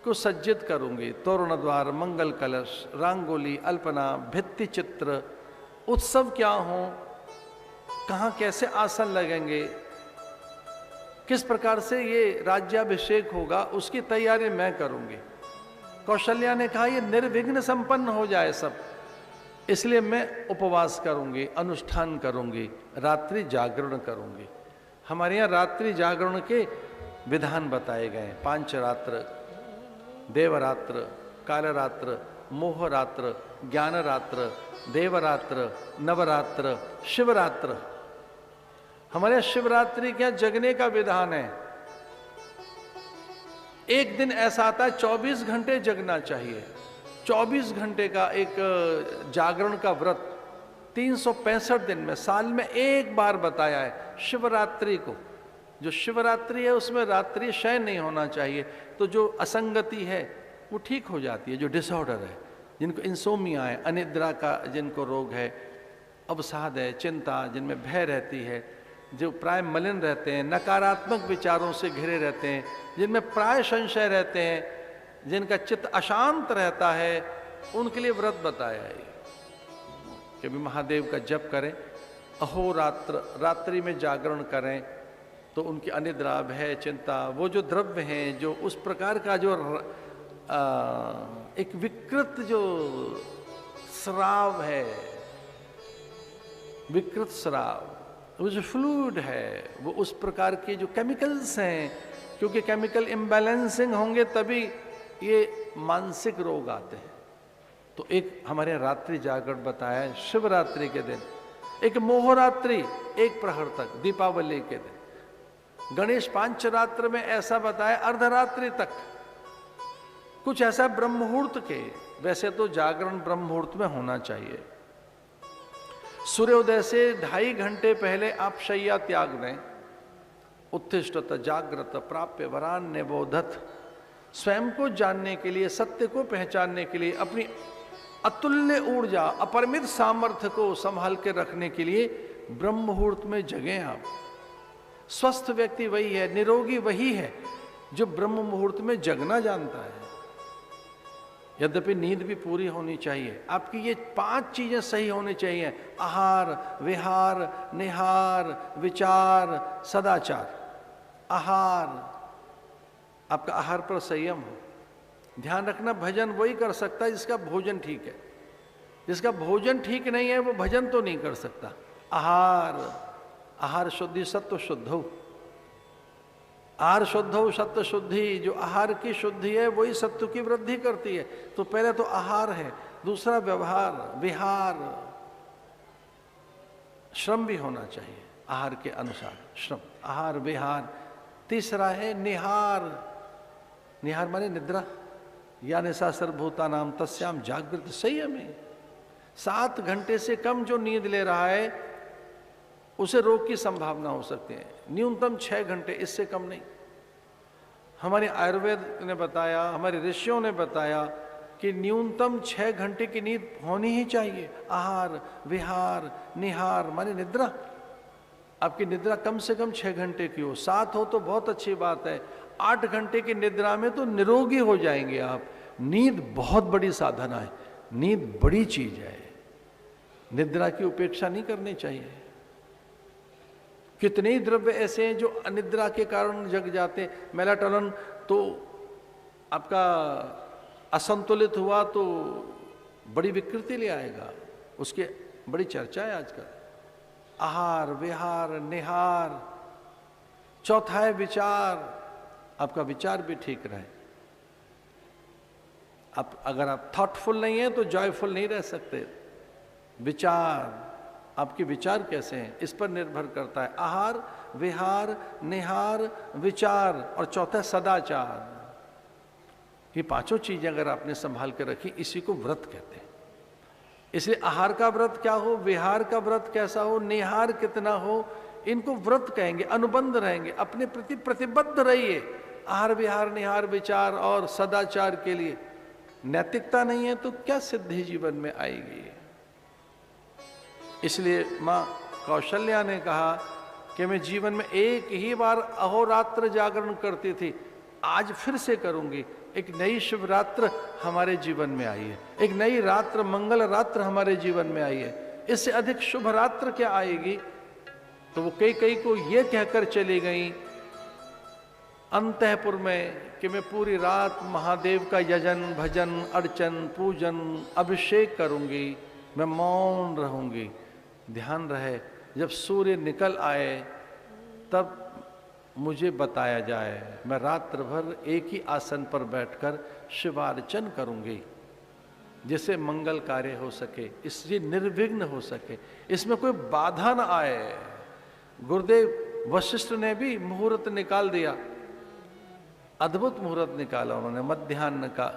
को सज्जित करूंगी, तोरण द्वार, मंगल कलश, रंगोली, अल्पना, भित्ति चित्र, उत्सव क्या हो, कहाँ कैसे आसन लगेंगे, किस प्रकार से ये राज्याभिषेक होगा, उसकी तैयारी मैं करूंगी। कौशल्या ने कहा ये निर्विघ्न संपन्न हो जाए सब, इसलिए मैं उपवास करूंगी, अनुष्ठान करूंगी, रात्रि जागरण करूंगी। हमारे यहाँ रात्रि जागरण के विधान बताए गए, पांचरात्र, देवरात्र, कालरात्र, मोहरात्र, ज्ञानरात्र, देवरात्र, नवरात्र, शिवरात्र। हमारे यहाँ शिवरात्रि क्या जगने का विधान है। एक दिन ऐसा आता है 24 घंटे जगना चाहिए। 24 घंटे का एक जागरण का व्रत 365 दिन में, साल में एक बार बताया है शिवरात्रि को। जो शिवरात्रि है उसमें रात्रि शयन नहीं होना चाहिए, तो जो असंगति है वो ठीक हो जाती है। जो डिसऑर्डर है, जिनको इंसोमिया है, अनिद्रा का जिनको रोग है, अवसाद है, चिंता, जिनमें भय रहती है, जो प्राय मलिन रहते हैं, नकारात्मक विचारों से घिरे रहते हैं, जिनमें प्राय संशय रहते हैं, जिनका चित्त अशांत रहता है, उनके लिए व्रत बताया है कि भी महादेव का जप करें, अहोरात्र, रात्रि में जागरण करें, तो उनकी अनिद्रा, भय, चिंता, वो जो द्रव्य हैं, जो उस प्रकार का जो एक विकृत जो श्राव है, विकृत श्राव, वो जो फ्लूइड है, वो उस प्रकार के जो केमिकल्स हैं, क्योंकि केमिकल इम्बैलेंसिंग होंगे तभी ये मानसिक रोग आते हैं। तो एक हमारे रात्रि जागरण बताया है शिवरात्रि के दिन, एक मोहरात्रि 1 प्रहर तक, दीपावली के दिन, गणेश पांचरात्र में ऐसा बताया अर्धरात्रि तक, कुछ ऐसा ब्रह्म मुहूर्त के। वैसे तो जागरण ब्रह्म मुहूर्त में होना चाहिए। सूर्योदय से 2.5 घंटे पहले आप शैया त्याग दें। उत्तिष्ठत जागृत प्राप्य वरान्य बोधत, स्वयं को जानने के लिए, सत्य को पहचानने के लिए, अपनी अतुल्य ऊर्जा, अपरिमित सामर्थ्य को संभाल के रखने के लिए ब्रह्म मुहूर्त में जगें आप। स्वस्थ व्यक्ति वही है, निरोगी वही है जो ब्रह्म मुहूर्त में जगना जानता है। यद्यपि नींद भी पूरी होनी चाहिए। आपकी ये 5 चीजें सही होनी चाहिए: आहार, विहार, निहार, विचार, सदाचार। आहार, आपका आहार पर संयम हो। ध्यान रखना, भजन वही कर सकता है जिसका भोजन ठीक है। जिसका भोजन ठीक नहीं है वो भजन तो नहीं कर सकता। आहार, आहार शुद्धि सत्व शुद्ध हो। आहार शुद्ध हो, सत्व शुद्धि। जो आहार की शुद्धि है वही सत्व की वृद्धि करती है। तो पहले तो आहार है, दूसरा व्यवहार, विहार, श्रम भी होना चाहिए आहार के अनुसार, श्रम, आहार, विहार। तीसरा है निहार। निहार माने निद्रा। या निशा सर्वभूता नाम तस्याम जागृत संयमे। 7 घंटे से कम जो नींद ले रहा है उसे रोग की संभावना हो सकती है। न्यूनतम 6 घंटे, इससे कम नहीं। हमारे आयुर्वेद ने बताया, हमारे ऋषियों ने बताया कि न्यूनतम 6 घंटे की नींद होनी ही चाहिए। आहार, विहार, निहार माने निद्रा। आपकी निद्रा कम से कम 6 घंटे की हो। 7 हो तो बहुत अच्छी बात है। 8 घंटे की निद्रा में तो निरोगी हो जाएंगे आप। नींद बहुत बड़ी साधना है, नींद बड़ी चीज है। निद्रा की उपेक्षा नहीं करनी चाहिए। कितने ही द्रव्य ऐसे हैं जो अनिद्रा के कारण जग जाते हैं। मेलाटोनिन तो आपका असंतुलित हुआ तो बड़ी विकृति ले आएगा, उसकी बड़ी चर्चा है आजकल। आहार, विहार, निहार। चौथा है विचार। आपका विचार भी ठीक रहे। अगर आप थॉटफुल नहीं है तो जॉयफुल नहीं रह सकते। विचार, आपके विचार कैसे हैं इस पर निर्भर करता है। आहार, विहार, निहार, विचार और चौथा सदाचार। ये पांचों चीजें अगर आपने संभाल के रखी, इसी को व्रत कहते हैं। इसलिए आहार का व्रत क्या हो, विहार का व्रत कैसा हो, निहार कितना हो, इनको व्रत कहेंगे। अनुबंध रहेंगे, अपने प्रति प्रतिबद्ध रहिए आहार, विहार, निहार, विचार और सदाचार के लिए। नैतिकता नहीं है तो क्या सिद्धि जीवन में आएगी। इसलिए मां कौशल्या ने कहा कि मैं जीवन में एक ही बार अहोरात्र जागरण करती थी, आज फिर से करूंगी। एक नई शिवरात्र हमारे जीवन में आई है, एक नई रात्र, मंगल रात्र हमारे जीवन में आई है। इससे अधिक शुभ रात्र क्या आएगी। तो वो कई को ये कहकर चली गई अंतःपुर में कि मैं पूरी रात महादेव का यजन, भजन, अर्चन, पूजन, अभिषेक करूंगी, मैं मौन रहूंगी। ध्यान रहे जब सूर्य निकल आए तब मुझे बताया जाए, मैं रात्र भर एक ही आसन पर बैठकर शिवार्चन करूंगी जिससे मंगल कार्य हो सके, इससे निर्विघ्न हो सके, इसमें कोई बाधा ना आए। गुरुदेव वशिष्ठ ने भी मुहूर्त निकाल दिया, अद्भुत मुहूर्त निकाला उन्होंने मध्याह्न का।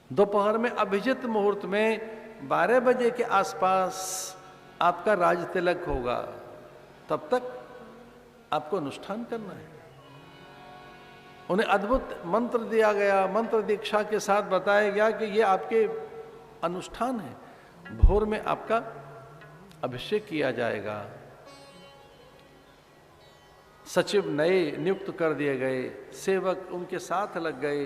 दोपहर में अभिजित मुहूर्त में 12 बजे के आसपास आपका राज तिलक होगा, तब तक आपको अनुष्ठान करना है। उन्हें अद्भुत मंत्र दिया गया, मंत्र दीक्षा के साथ बताया गया कि ये आपके अनुष्ठान है। भोर में आपका अभिषेक किया जाएगा। सचिव नए नियुक्त कर दिए गए, सेवक उनके साथ लग गए।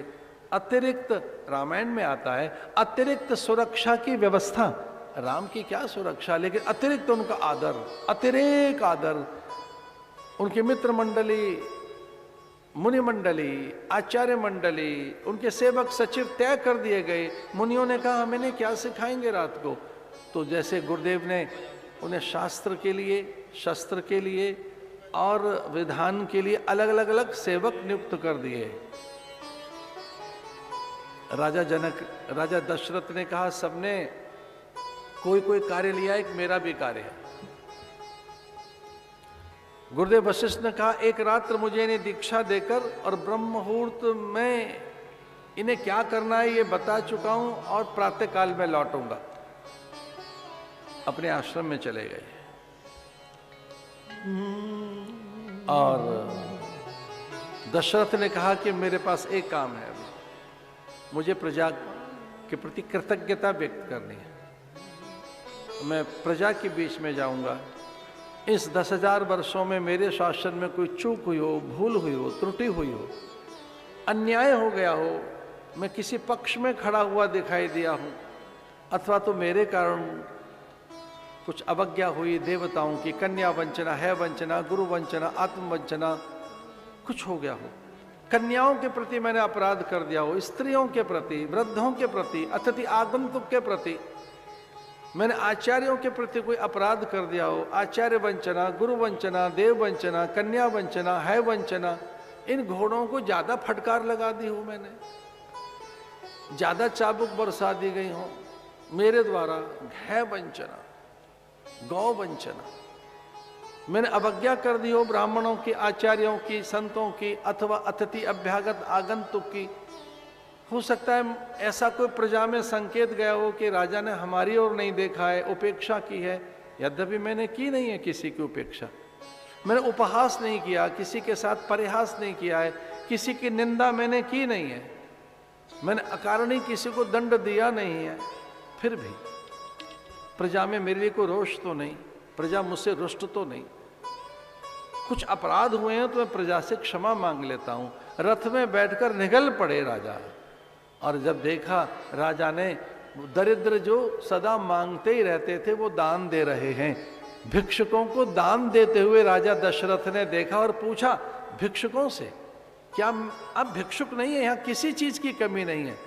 अतिरिक्त, रामायण में आता है, अतिरिक्त सुरक्षा की व्यवस्था। राम की क्या सुरक्षा, लेकिन अतिरिक्त उनका आदर, अतिरेक आदर। उनकी मित्र मंडली, मुनि मंडली, आचार्य मंडली, उनके सेवक सचिव तय कर दिए गए। मुनियों ने कहा हम इन्हें क्या सिखाएंगे रात को। तो जैसे गुरुदेव ने उन्हें शास्त्र के लिए, शस्त्र के लिए और विधान के लिए अलग अलग सेवक नियुक्त कर दिए। राजा दशरथ ने कहा सबने कोई कार्य लिया, एक मेरा भी कार्य है। गुरुदेव वशिष्ठ ने कहा एक रात्र मुझे इन्हें दीक्षा देकर और ब्रह्म मुहूर्त में इन्हें क्या करना है ये बता चुका हूं और प्रातः काल में लौटूंगा। अपने आश्रम में चले गए और दशरथ ने कहा कि मेरे पास एक काम है, मुझे प्रजा के प्रति कृतज्ञता व्यक्त करनी है। मैं प्रजा के बीच में जाऊंगा। इस 10,000 वर्षों में मेरे शासन में कोई चूक हुई हो, भूल हुई हो, त्रुटि हुई हो, अन्याय हो गया हो, मैं किसी पक्ष में खड़ा हुआ दिखाई दिया हूं, अथवा तो मेरे कारण कुछ अवज्ञा हुई, देवताओं की कन्या वंचना, है वंचना, गुरु वंचना, आत्म वंचना कुछ हो गया हो, कन्याओं के प्रति मैंने अपराध कर दिया हो, स्त्रियों के प्रति, वृद्धों के प्रति, अतिथि आगंतुक के प्रति मैंने आचार्यों के प्रति कोई अपराध कर दिया हो, आचार्य वंचना, गुरु वंचना, देव वंचना, कन्या वंचना, है वंचना, इन घोड़ों को ज्यादा फटकार लगा दी हो, मैंने ज्यादा चाबुक बरसा दी गई हो मेरे द्वारा, है वंचना, गौ वंचना, मैंने अवज्ञा कर दी हो ब्राह्मणों की, आचार्यों की, संतों की, अथवा अतिथि अभ्यागत आगंतुक की। हो सकता है ऐसा कोई प्रजा में संकेत गया हो कि राजा ने हमारी ओर नहीं देखा है, उपेक्षा की है। यद्यपि मैंने की नहीं है किसी की उपेक्षा, मैंने उपहास नहीं किया, किसी के साथ परिहास नहीं किया है, किसी की निंदा मैंने की नहीं है, मैंने अकारण ही किसी को दंड दिया नहीं है। फिर भी प्रजा में मेरे लिए कोई रोष तो नहीं, प्रजा मुझसे रुष्ट तो नहीं। कुछ अपराध हुए हैं तो मैं प्रजा से क्षमा मांग लेता हूं। रथ में बैठकर निगल पड़े राजा, और जब देखा राजा ने दरिद्र जो सदा मांगते ही रहते थे वो दान दे रहे हैं, भिक्षुकों को दान देते हुए राजा दशरथ ने देखा और पूछा भिक्षुकों से, क्या अब भिक्षुक नहीं है, यहाँ किसी चीज की कमी नहीं है,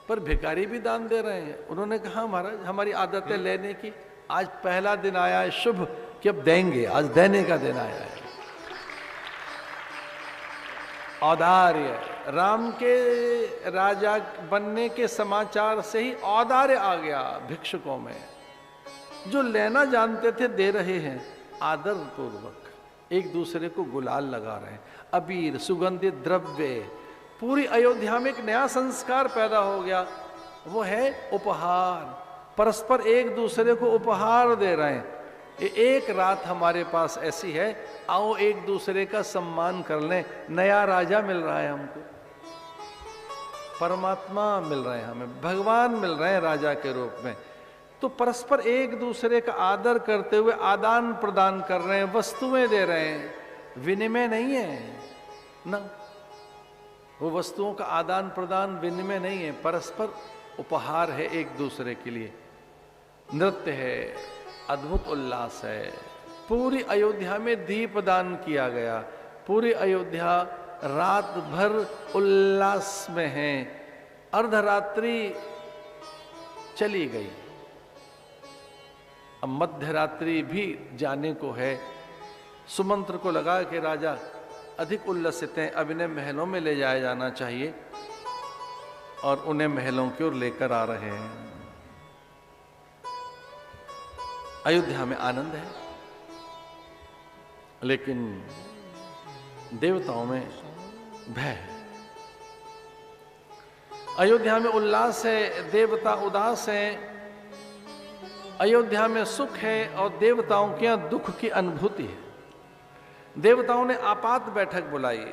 पर भिखारी भी दान दे रहे हैं। उन्होंने कहा महाराज हमारी आदत है लेने की, आज पहला दिन आया है शुभ कि अब देंगे, आज देने का दिन आया है। औदार्य, राम के राजा बनने के समाचार से ही औदार्य आ गया भिक्षुकों में। जो लेना जानते थे दे रहे हैं आदर पूर्वक, एक दूसरे को गुलाल लगा रहे हैं, अबीर सुगंधित द्रव्य। पूरी अयोध्या में एक नया संस्कार पैदा हो गया, वो है उपहार। परस्पर एक दूसरे को उपहार दे रहे हैं। एक रात हमारे पास ऐसी है, आओ एक दूसरे का सम्मान कर लें। नया राजा मिल रहा है हमको, परमात्मा मिल रहे हैं हमें, भगवान मिल रहे हैं राजा के रूप में। तो परस्पर एक दूसरे का आदर करते हुए आदान प्रदान कर रहे हैं, वस्तुएं दे रहे हैं, विनिमय नहीं है ना, वो वस्तुओं का आदान प्रदान विनिमय नहीं है, परस्पर उपहार है एक दूसरे के लिए। नृत्य है, अद्भुत उल्लास है। पूरी अयोध्या में दीपदान किया गया, पूरी अयोध्या रात भर उल्लास में है। अर्धरात्रि चली गई, अब मध्यरात्रि भी जाने को है। सुमंत्र को लगा कि राजा अधिक उल्लसित हैं, अब इन्हें महलों में ले जाया जाना चाहिए, और उन्हें महलों की ओर लेकर आ रहे हैं। अयोध्या में आनंद है, लेकिन देवताओं में भय है। अयोध्या में उल्लास है, देवता उदास हैं। अयोध्या में सुख है और देवताओं के यहां दुख की अनुभूति है। देवताओं ने आपात बैठक बुलाई।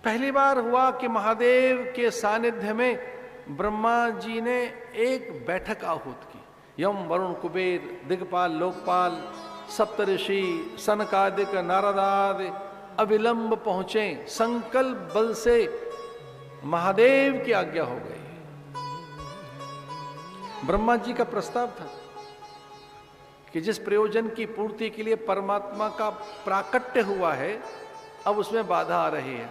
पहली बार हुआ कि महादेव के सानिध्य में ब्रह्मा जी ने एक बैठक आहूत की। यम वरुण कुबेर दिग्पाल लोकपाल सप्तऋषि सनकादिक नारदादि अविलंब पहुंचे। संकल्प बल से महादेव की आज्ञा हो गई। ब्रह्मा जी का प्रस्ताव था कि जिस प्रयोजन की पूर्ति के लिए परमात्मा का प्राकट्य हुआ है, अब उसमें बाधा आ रही है।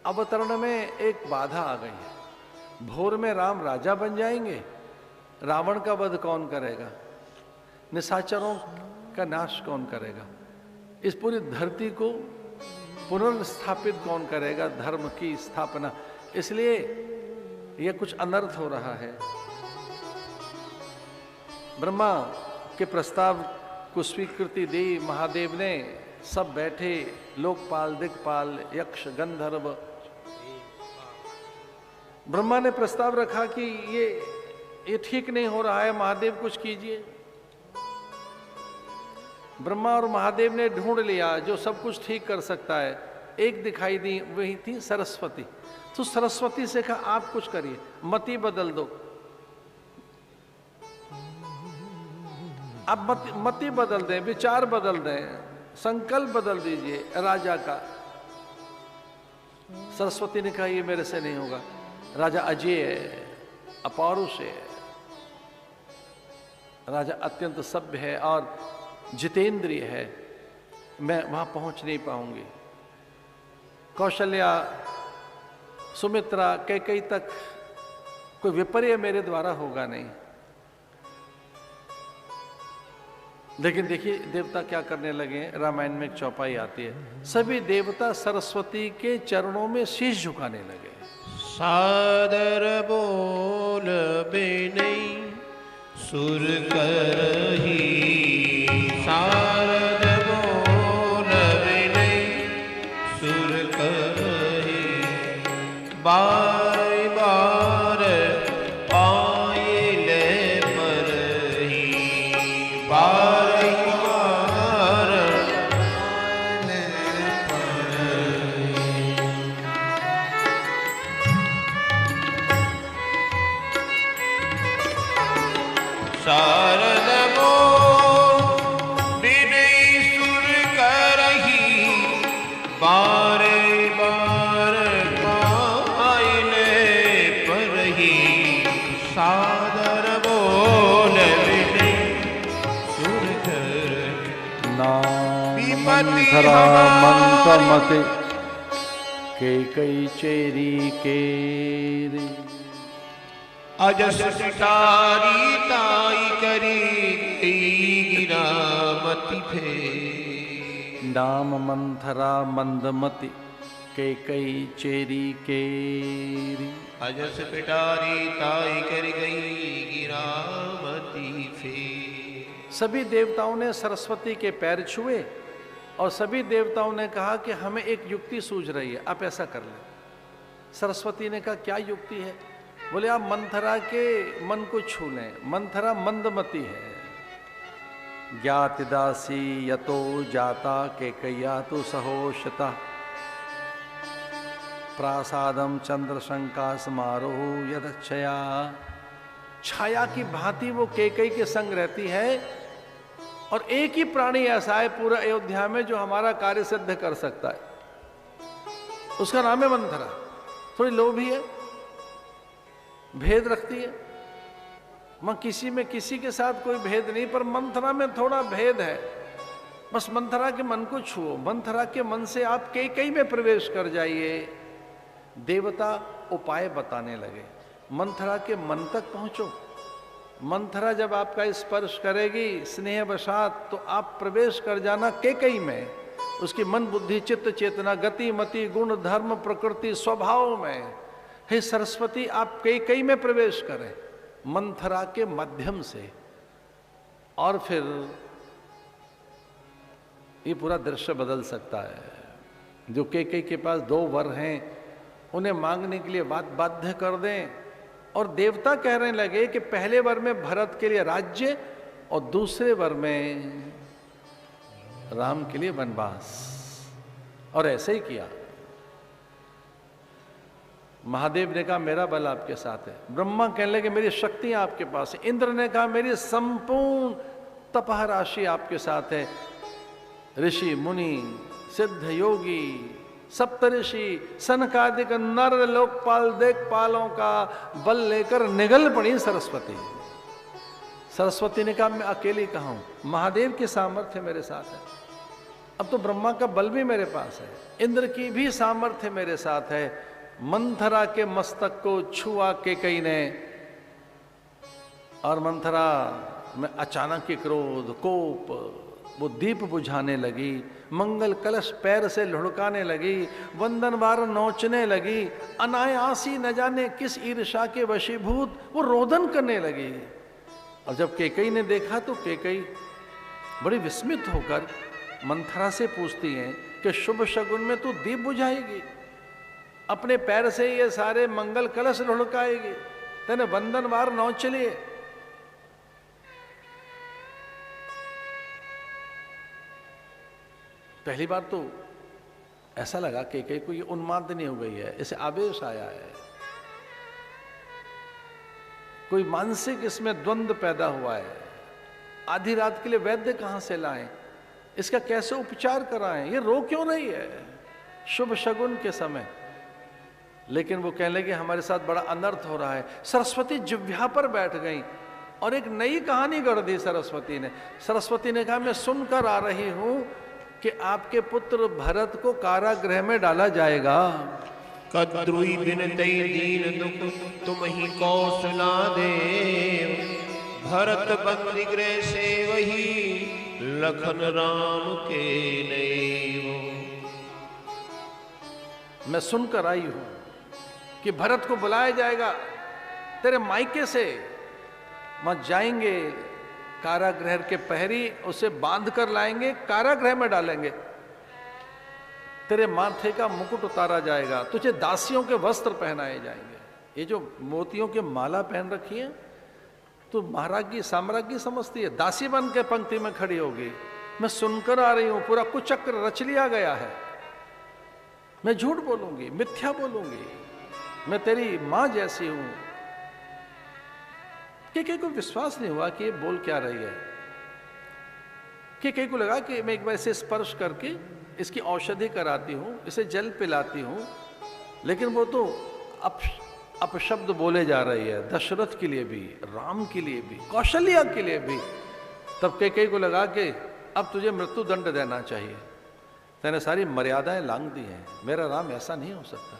अवतरण में एक बाधा आ गई है। भोर में राम राजा बन जाएंगे, रावण का वध कौन करेगा, निशाचरों का नाश कौन करेगा, इस पूरी धरती को पुनर्स्थापित कौन करेगा, धर्म की स्थापना। इसलिए यह कुछ अनर्थ हो रहा है। ब्रह्मा के प्रस्ताव को स्वीकृति दी महादेव ने। सब बैठे, लोकपाल दिक्पाल यक्ष गंधर्व। ब्रह्मा ने प्रस्ताव रखा कि ये ठीक नहीं हो रहा है, महादेव कुछ कीजिए। ब्रह्मा और महादेव ने ढूंढ लिया जो सब कुछ ठीक कर सकता है। एक दिखाई दी, वही थी सरस्वती। तो सरस्वती से कहा आप कुछ करिए, मति बदल दो। आप मति बदल दें, विचार बदल दें, संकल्प बदल दीजिए राजा का। सरस्वती ने कहा ये मेरे से नहीं होगा, राजा अजय है, अपौरुष है, राजा अत्यंत सभ्य है और जितेंद्रिय है, मैं वहां पहुंच नहीं पाऊंगी। कौशल्या सुमित्रा कैकेयी तक कोई विपर्य मेरे द्वारा होगा नहीं। लेकिन देखिए देवता क्या करने लगे। रामायण में एक चौपाई आती है, सभी देवता सरस्वती के चरणों में शीश झुकाने लगे। सादर बोल बिनई सुर करही, सारद बोल बिनई सुर करही, बार बार पायल परही, बार बार शारद बोल बिनई सुर करही, बार बार पायल परही, सादर बोल बिनई सुर करही। नामंथरा मंत्रमते कैकेयी चेरी केरी, अजस सितारी ताई करी गिरामती फे। नाम मंथरा मंदमति कैकेयी चेरी केरी, अजस पिटारी ताई कर गई गिरामती फे। सभी देवताओं ने सरस्वती के पैर छुए और सभी देवताओं ने कहा कि हमें एक युक्ति सूझ रही है, आप ऐसा कर लें। सरस्वती ने कहा क्या युक्ति है? बोले आप मंथरा के मन को छू लें। मंथरा मंदमती है। ज्ञातिदासी यतो जाता के कैया तो सहोषता प्रासादम चंद्र शंका समारोह यदक्षया। छाया की भांति वो केकई के संग रहती है और एक ही प्राणी ऐसा है पूरा अयोध्या में जो हमारा कार्य सिद्ध कर सकता है, उसका नाम है मंथरा। थोड़ी लोभी है, भेद रखती है। मैं किसी में किसी के साथ कोई भेद नहीं, पर मंथरा में थोड़ा भेद है। बस मंथरा के मन को छुओ, मंथरा के मन से आप केकई में प्रवेश कर जाइए। देवता उपाय बताने लगे, मंथरा के मन तक पहुंचो। मंथरा जब आपका स्पर्श करेगी स्नेहवशात तो आप प्रवेश कर जाना केकई में, उसकी मन बुद्धि चित्त चेतना गति मति गुण धर्म प्रकृति स्वभाव में। हे सरस्वती आप केकई में प्रवेश करें मंथरा के माध्यम से। और फिर ये पूरा दृश्य बदल सकता है। जो केकई के पास 2 वर हैं उन्हें मांगने के लिए बाध्य कर दें। और देवता कहने लगे कि पहले वर में भरत के लिए राज्य और दूसरे वर में राम के लिए वनवास। और ऐसे ही किया। महादेव ने कहा मेरा बल आपके साथ है। ब्रह्मा कहने लगे मेरी शक्तियां आपके पास है। इंद्र ने कहा मेरी संपूर्ण तपह राशि आपके साथ है। ऋषि मुनि सिद्ध योगी सप्तऋषि सनकादिक नर लोकपाल देखपालों का बल लेकर निगल पड़ी सरस्वती। सरस्वती ने कहा मैं अकेली कहाँ हूं, महादेव की सामर्थ्य मेरे साथ है। अब तो ब्रह्मा का बल भी मेरे पास है, इंद्र की भी सामर्थ्य मेरे साथ है। मंथरा के मस्तक को छुआ केकई ने और मंथरा में अचानक ही क्रोध कोप वो दीप बुझाने लगी, मंगल कलश पैर से लुढ़काने लगी, वंदनवार नोचने लगी, अनायासी न जाने किस ईर्षा के वशीभूत वो रोदन करने लगी। और जब केकई ने देखा तो केकई बड़ी विस्मित होकर मंथरा से पूछती हैं कि शुभ शगुन में तू दीप बुझाएगी, अपने पैर से ये सारे मंगल कलश लुढ़काएगी, तेने वंदनवार नोच लिए। पहली बार तो ऐसा लगा कि कोई उन्माद नहीं हो गई है, इसे आवेश आया है, कोई मानसिक इसमें द्वंद्व पैदा हुआ है। आधी रात के लिए वैद्य कहां से लाएं, इसका कैसे उपचार कराएं, ये रो क्यों रही है शुभ शगुन के समय। लेकिन वो कहने लगे हमारे साथ बड़ा अनर्थ हो रहा है। सरस्वती जिह्वा पर बैठ गई और एक नई कहानी गढ़ दी सरस्वती ने। सरस्वती ने कहा मैं सुनकर आ रही हूं कि आपके पुत्र भरत को कारागृह में डाला जाएगा। कद्रुई बिनते दीन दुख तुम ही कौशला देव, भरत बंदी गृह से वही लखन राम के नैव। मैं सुनकर आई हूं कि भरत को बुलाया जाएगा तेरे मायके से, वहां जाएंगे कारागृह के प्रहरी उसे बांध कर लाएंगे, कारागृह में डालेंगे, तेरे माथे का मुकुट उतारा जाएगा, तुझे दासियों के वस्त्र पहनाए जाएंगे। ये जो मोतियों की माला पहन रखी है तो महाराजी साम्राज्ञी समझती है, दासी बन के पंक्ति में खड़ी होगी। मैं सुनकर आ रही हूं, पूरा कुचक्र रच लिया गया है। मैं झूठ बोलूंगी, मिथ्या बोलूंगी, मैं तेरी मां जैसी हूं। कि को विश्वास नहीं हुआ कि ये बोल क्या रही है। कि को लगा कि मैं एक बार इसे स्पर्श करके इसकी औषधि कराती हूं, इसे जल पिलाती हूं, लेकिन वो तो अपशब्द बोले जा रही है, दशरथ के लिए भी, राम के लिए भी, कौशल्या के लिए भी। तब के को लगा कि अब तुझे मृत्यु दंड देना चाहिए, तेने सारी मर्यादाएं लांघ दी हैं, मेरा राम ऐसा नहीं हो सकता,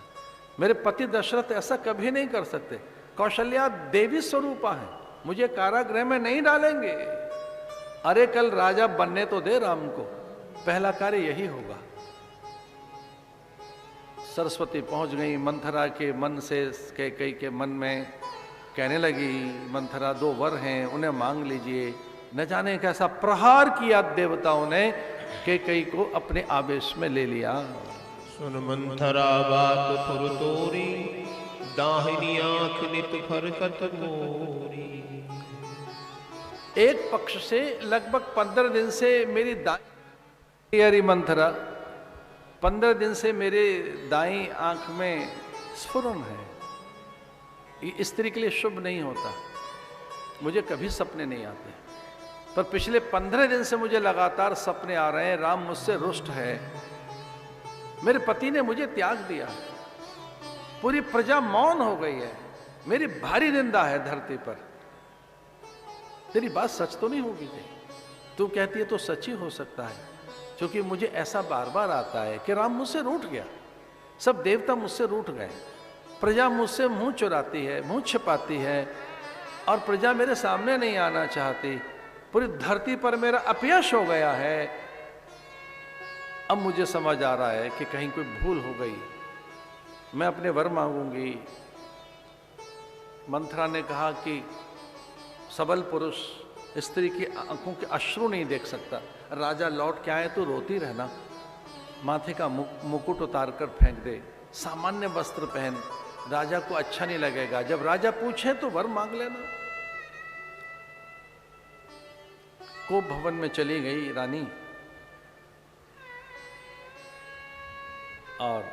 मेरे पति दशरथ ऐसा कभी नहीं कर सकते, कौशल्या देवी स्वरूपा है, मुझे कारागृह में नहीं डालेंगे। अरे कल राजा बनने तो दे राम को, पहला कार्य यही होगा। सरस्वती पहुंच गई मंथरा के मन से कैकेयी के मन में, कहने लगी मंथरा 2 वर हैं उन्हें मांग लीजिए। न जाने कैसा प्रहार किया देवताओं ने कैकेयी को अपने आवेश में ले लिया। सुन मंथरा बात फुर तोरी, दाहिनी आंख नित फरकत मोरी। एक पक्ष से लगभग 15 दिन से मेरी दाई मंथरा, 15 दिन से मेरे दाई आंख में स्फुरन है। ये स्त्री के लिए शुभ नहीं होता, मुझे कभी सपने नहीं आते, पर पिछले 15 दिन से मुझे लगातार सपने आ रहे हैं। राम मुझसे रुष्ट है, मेरे पति ने मुझे त्याग दिया, पूरी प्रजा मौन हो गई है, मेरी भारी निंदा है धरती पर। तेरी बात सच तो नहीं होगी कहीं? तू कहती है तो सच ही हो सकता है, क्योंकि मुझे ऐसा बार बार आता है कि राम मुझसे रूठ गया, सब देवता मुझसे रूठ गए, प्रजा मुझसे मुंह चुराती है, मुंह छिपाती है, और प्रजा मेरे सामने नहीं आना चाहती, पूरी धरती पर मेरा अपयश हो गया है। अब मुझे समझ आ रहा है कि कहीं कोई भूल हो गई, मैं अपने वर मांगूंगी। मंथरा ने कहा कि सबल पुरुष स्त्री की आंखों के अश्रु नहीं देख सकता, राजा लौट के आए तो रोती रहना, माथे का मुकुट उतार कर फेंक दे, सामान्य वस्त्र पहन, राजा को अच्छा नहीं लगेगा, जब राजा पूछे तो वर मांग लेना। कोप भवन में चली गई रानी, और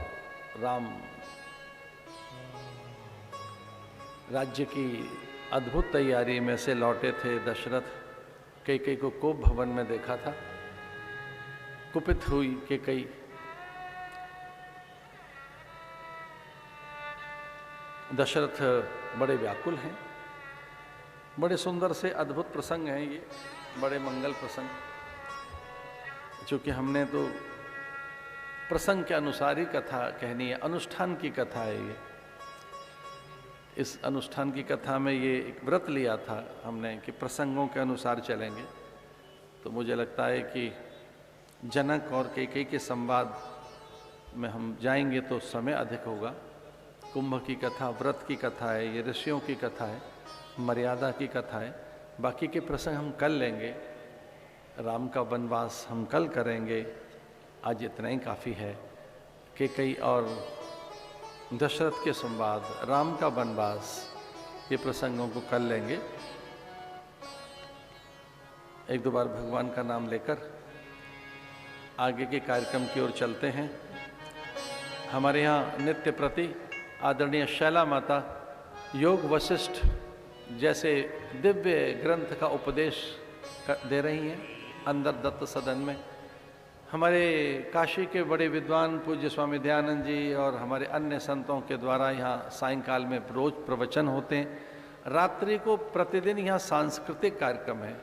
राम राज्य की अद्भुत तैयारी में से लौटे थे। दशरथ कैकेयी को कोप भवन में देखा था, कुपित हुई कैकेयी। दशरथ बड़े व्याकुल हैं, बड़े सुंदर से अद्भुत प्रसंग हैं ये, बड़े मंगल प्रसंग, चूंकि हमने तो प्रसंग के अनुसार ही कथा कहनी है, अनुष्ठान की कथा है ये। इस अनुष्ठान की कथा में ये एक व्रत लिया था हमने कि प्रसंगों के अनुसार चलेंगे, तो मुझे लगता है कि जनक और कैकेयी के संवाद में हम जाएंगे तो समय अधिक होगा। कुंभ की कथा व्रत की कथा है, ये ऋषियों की कथा है, मर्यादा की कथा है, बाकी के प्रसंग हम कल लेंगे। राम का वनवास हम कल करेंगे, आज इतना ही काफ़ी है। कैकेयी और दशरथ के संवाद, राम का वनवास, ये प्रसंगों को कल लेंगे। एक दो बार भगवान का नाम लेकर आगे के कार्यक्रम की ओर चलते हैं। हमारे यहाँ नित्य प्रति आदरणीय शैला माता योग वशिष्ठ जैसे दिव्य ग्रंथ का उपदेश दे रही हैं अंदर दत्त सदन में। हमारे काशी के बड़े विद्वान पूज्य स्वामी दयानंद जी और हमारे अन्य संतों के द्वारा यहाँ सायंकाल में रोज प्रवचन होते हैं। रात्रि को प्रतिदिन यहाँ सांस्कृतिक कार्यक्रम है।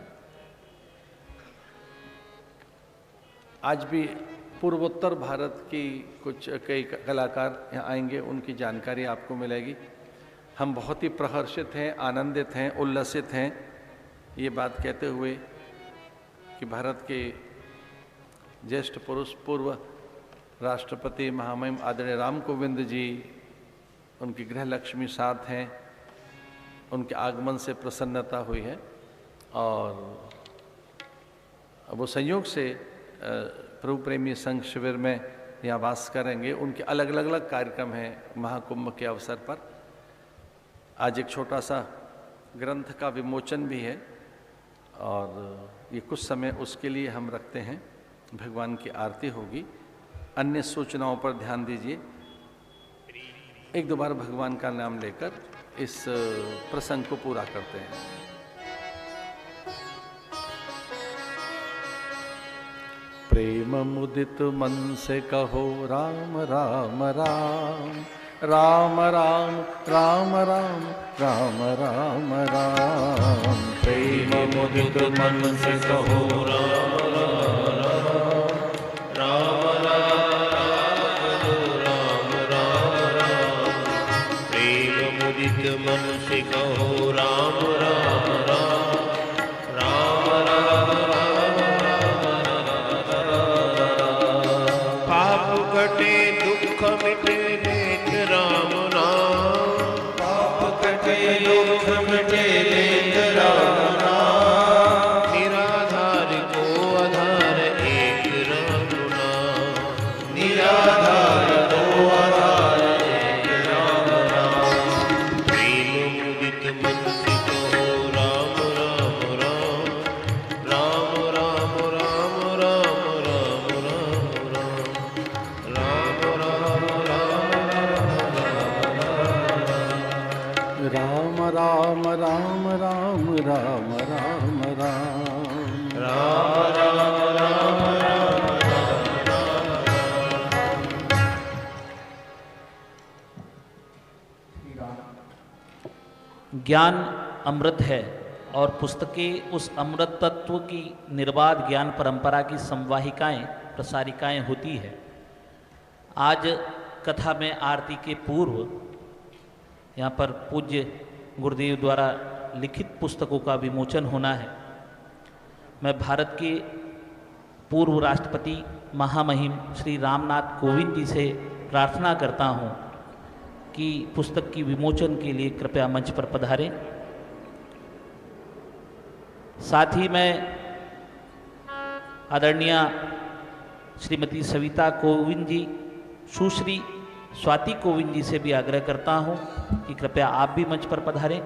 आज भी पूर्वोत्तर भारत की कुछ कई कलाकार यहाँ आएंगे, उनकी जानकारी आपको मिलेगी। हम बहुत ही प्रहर्षित हैं, आनंदित हैं, उल्लसित हैं ये बात कहते हुए कि भारत के ज्येष्ठ पुरुष पूर्व राष्ट्रपति महामहिम आदरणीय राम कोविंद जी, उनकी गृह लक्ष्मी साथ हैं, उनके आगमन से प्रसन्नता हुई है और वो संयोग से प्रभु प्रेमी संघ शिविर में यहाँ वास करेंगे। उनके अलग अलग कार्यक्रम हैं महाकुंभ के अवसर पर। आज एक छोटा सा ग्रंथ का विमोचन भी है और ये कुछ समय उसके लिए हम रखते हैं। भगवान की आरती होगी, अन्य सूचनाओं पर ध्यान दीजिए। एक दो बार भगवान का नाम लेकर इस प्रसंग को पूरा करते हैं। प्रेम मुदित मन से कहो राम राम राम, राम राम राम राम राम राम राम। प्रेम मुदित मन से कहो राम मन से कहो राम राम राम राम राम। पाप कटे दुख मिटे लेत राम नाम, पाप कटे दुख मिटे लेत राम नाम। राम राम राम राम राम राम ज्ञान अमृत है और पुस्तकें उस अमृत तत्व की निर्बाध ज्ञान परंपरा की संवाहिकाएं प्रसारिकाएं होती है। आज कथा में आरती के पूर्व यहाँ पर पूज्य गुरुदेव द्वारा लिखित पुस्तकों का विमोचन होना है। मैं भारत के पूर्व राष्ट्रपति महामहिम श्री रामनाथ कोविंद जी से प्रार्थना करता हूँ कि पुस्तक की विमोचन के लिए कृपया मंच पर पधारें। साथ ही मैं आदरणीय श्रीमती सविता कोविंद जी, सुश्री स्वाति कोविंद जी से भी आग्रह करता हूं कि कृपया आप भी मंच पर पधारें।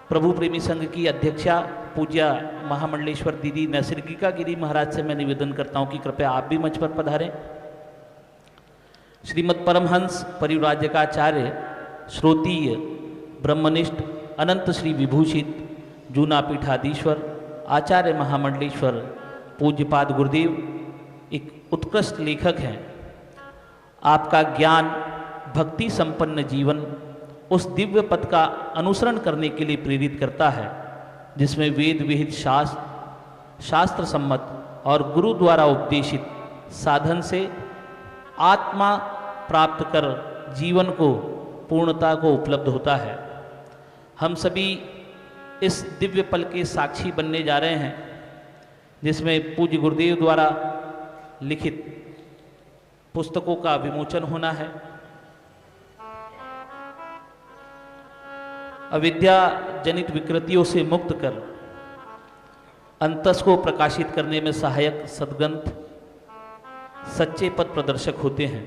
प्रभु प्रेमी संघ की अध्यक्षा पूज्य महामंडलेश्वर दीदी नैसर्गिका गिरी महाराज से मैं निवेदन करता हूं कि कृपया आप भी मंच पर पधारें। श्रीमद् परमहंस परिव्राजकाचार्य श्रोतीय ब्रह्मनिष्ठ अनंत श्री विभूषित जूना पीठाधीश्वर आचार्य महामंडलेश्वर पूज्यपाद गुरुदेव एक उत्कृष्ट लेखक हैं। आपका ज्ञान भक्ति संपन्न जीवन उस दिव्य पथ का अनुसरण करने के लिए प्रेरित करता है जिसमें वेद विहित शास्त्र सम्मत और गुरु द्वारा उपदेशित साधन से आत्मा प्राप्त कर जीवन को पूर्णता को उपलब्ध होता है। हम सभी इस दिव्य पल के साक्षी बनने जा रहे हैं जिसमें पूज्य गुरुदेव द्वारा लिखित पुस्तकों का विमोचन होना है। अविद्या जनित विकृतियों से मुक्त कर अंतस को प्रकाशित करने में सहायक सद्ग्रंथ सच्चे पथ प्रदर्शक होते हैं।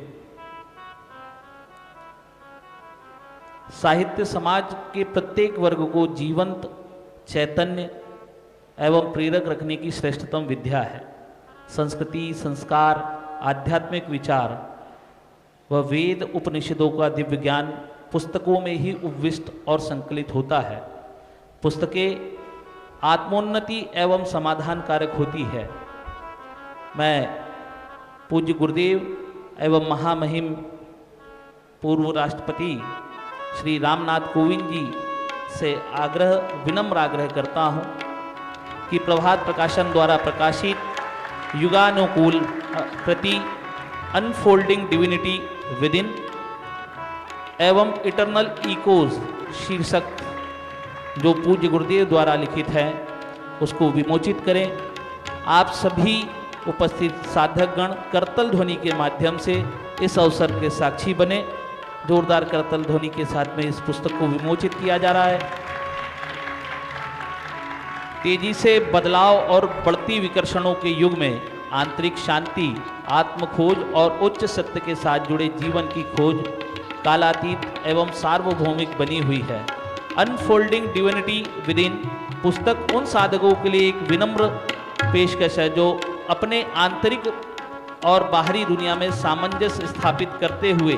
साहित्य समाज के प्रत्येक वर्ग को जीवंत चैतन्य एवं प्रेरक रखने की श्रेष्ठतम विद्या है। संस्कृति, संस्कार, आध्यात्मिक विचार व वेद उपनिषदों का दिव्य ज्ञान पुस्तकों में ही उपविष्ट और संकलित होता है। पुस्तकें आत्मोन्नति एवं समाधान कारक होती है। मैं पूज्य गुरुदेव एवं महामहिम पूर्व राष्ट्रपति श्री रामनाथ कोविंद जी से विनम्र आग्रह करता हूं कि प्रभात प्रकाशन द्वारा प्रकाशित युगानुकूल कृति अनफोल्डिंग डिविनिटी विद इन एवं इटर्नल इकोज शीर्षक जो पूज्य गुरुदेव द्वारा लिखित है उसको विमोचित करें। आप सभी उपस्थित साधकगण करतल ध्वनि के माध्यम से इस अवसर के साक्षी बने। जोरदार करतल ध्वनि के साथ में इस पुस्तक को विमोचित किया जा रहा है। तेजी से बदलाव और बढ़ती विकर्षणों के युग में आंतरिक शांति, आत्मखोज और उच्च सत्य के साथ जुड़े जीवन की खोज कालातीत एवं सार्वभौमिक बनी हुई है। अनफोल्डिंग डिविनिटी विद इन पुस्तक उन साधकों के लिए एक विनम्र पेशकश है जो अपने आंतरिक और बाहरी दुनिया में सामंजस्य स्थापित करते हुए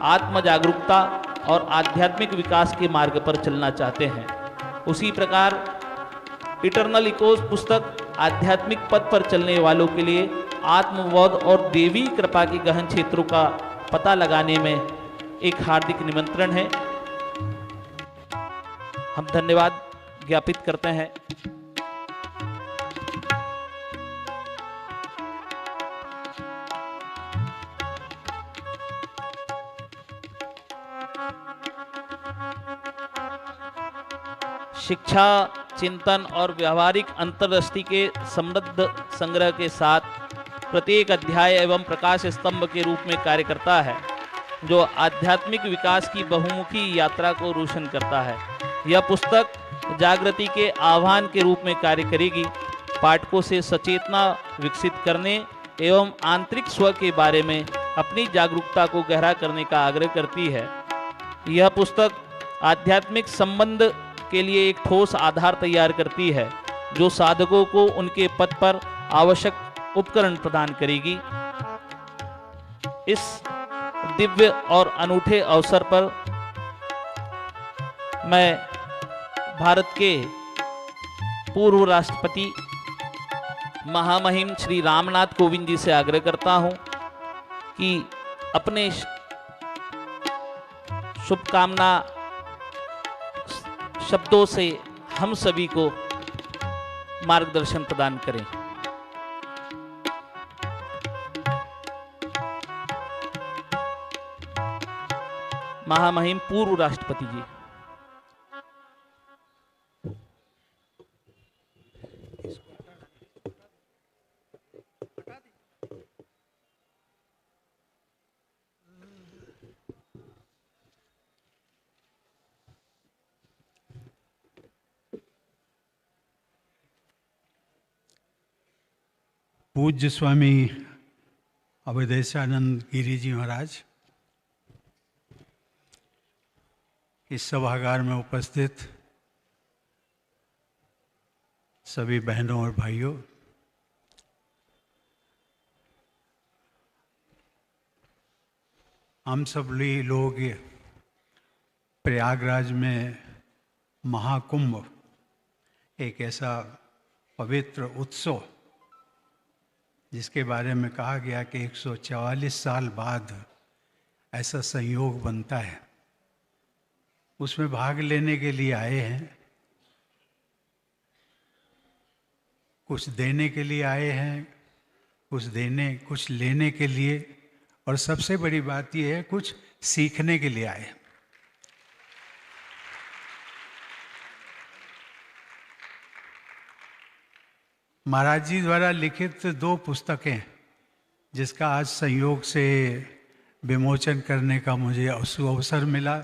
आत्म जागरूकता और आध्यात्मिक विकास के मार्ग पर चलना चाहते हैं। उसी प्रकार इटर्नल इकोज पुस्तक आध्यात्मिक पथ पर चलने वालों के लिए आत्मबोध और देवी कृपा के गहन क्षेत्रों का पता लगाने में एक हार्दिक निमंत्रण है। हम धन्यवाद ज्ञापित करते हैं। शिक्षा, चिंतन और व्यावहारिक अंतर्दृष्टि के समृद्ध संग्रह के साथ प्रत्येक अध्याय एवं प्रकाश स्तंभ के रूप में कार्य करता है जो आध्यात्मिक विकास की बहुमुखी यात्रा को रोशन करता है। यह पुस्तक जागृति के आह्वान के रूप में कार्य करेगी, पाठकों से सचेतना विकसित करने एवं आंतरिक स्व के बारे में अपनी जागरूकता को गहरा करने का आग्रह करती है। यह पुस्तक आध्यात्मिक संबंध के लिए एक ठोस आधार तैयार करती है जो साधकों को उनके पथ पर आवश्यक उपकरण प्रदान करेगी। इस दिव्य और अनूठे अवसर पर मैं भारत के पूर्व राष्ट्रपति महामहिम श्री रामनाथ कोविंद जी से आग्रह करता हूं कि अपने शुभकामना शब्दों से हम सभी को मार्गदर्शन प्रदान करें। महामहिम पूर्व राष्ट्रपति जी। पूज्य स्वामी अवधेशानंद गिरी जी महाराज, इस सभागार में उपस्थित सभी बहनों और भाइयों, हम सब लोग प्रयागराज में महाकुंभ, एक ऐसा पवित्र उत्सव जिसके बारे में कहा गया कि 144 साल बाद ऐसा संयोग बनता है, उसमें भाग लेने के लिए आए हैं। कुछ देने के लिए आए हैं, कुछ लेने के लिए, और सबसे बड़ी बात यह है कुछ सीखने के लिए आए हैं। महाराज जी द्वारा लिखित 2 पुस्तकें जिसका आज संयोग से विमोचन करने का मुझे अवसर मिला।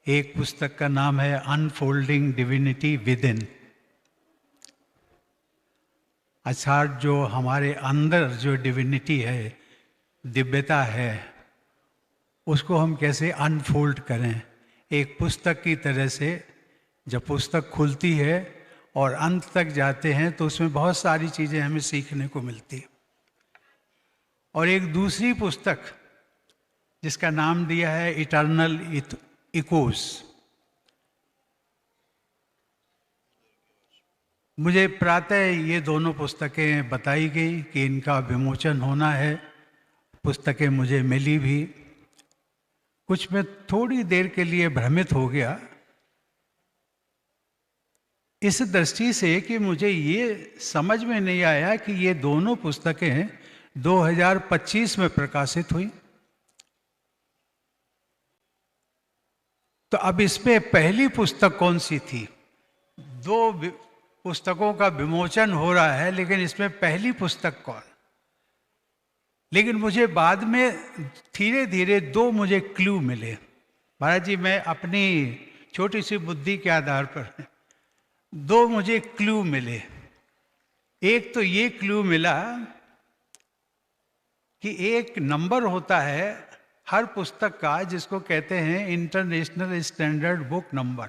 एक पुस्तक का नाम है अनफोल्डिंग डिविनिटी विद इन, अर्थात जो हमारे अंदर जो डिविनिटी है, दिव्यता है, उसको हम कैसे अनफोल्ड करें। एक पुस्तक की तरह से जब पुस्तक खुलती है और अंत तक जाते हैं तो उसमें बहुत सारी चीज़ें हमें सीखने को मिलती। और एक दूसरी पुस्तक जिसका नाम दिया है इटर्नल इकोस। मुझे प्रातः ये दोनों पुस्तकें बताई गई कि इनका विमोचन होना है। पुस्तकें मुझे मिली भी, कुछ मैं थोड़ी देर के लिए भ्रमित हो गया इस दृष्टि से कि मुझे ये समझ में नहीं आया कि ये दोनों पुस्तकें 2025 में प्रकाशित हुई। तो अब इसमें पहली पुस्तक कौन सी थी? 2 पुस्तकों का विमोचन हो रहा है, लेकिन इसमें पहली पुस्तक कौन? लेकिन मुझे बाद में धीरे धीरे 2 मुझे क्लू मिले। महाराज जी, मैं अपनी छोटी सी बुद्धि के आधार पर 2 मुझे क्लू मिले। एक तो ये क्लू मिला कि एक नंबर होता है हर पुस्तक का जिसको कहते हैं इंटरनेशनल स्टैंडर्ड बुक नंबर।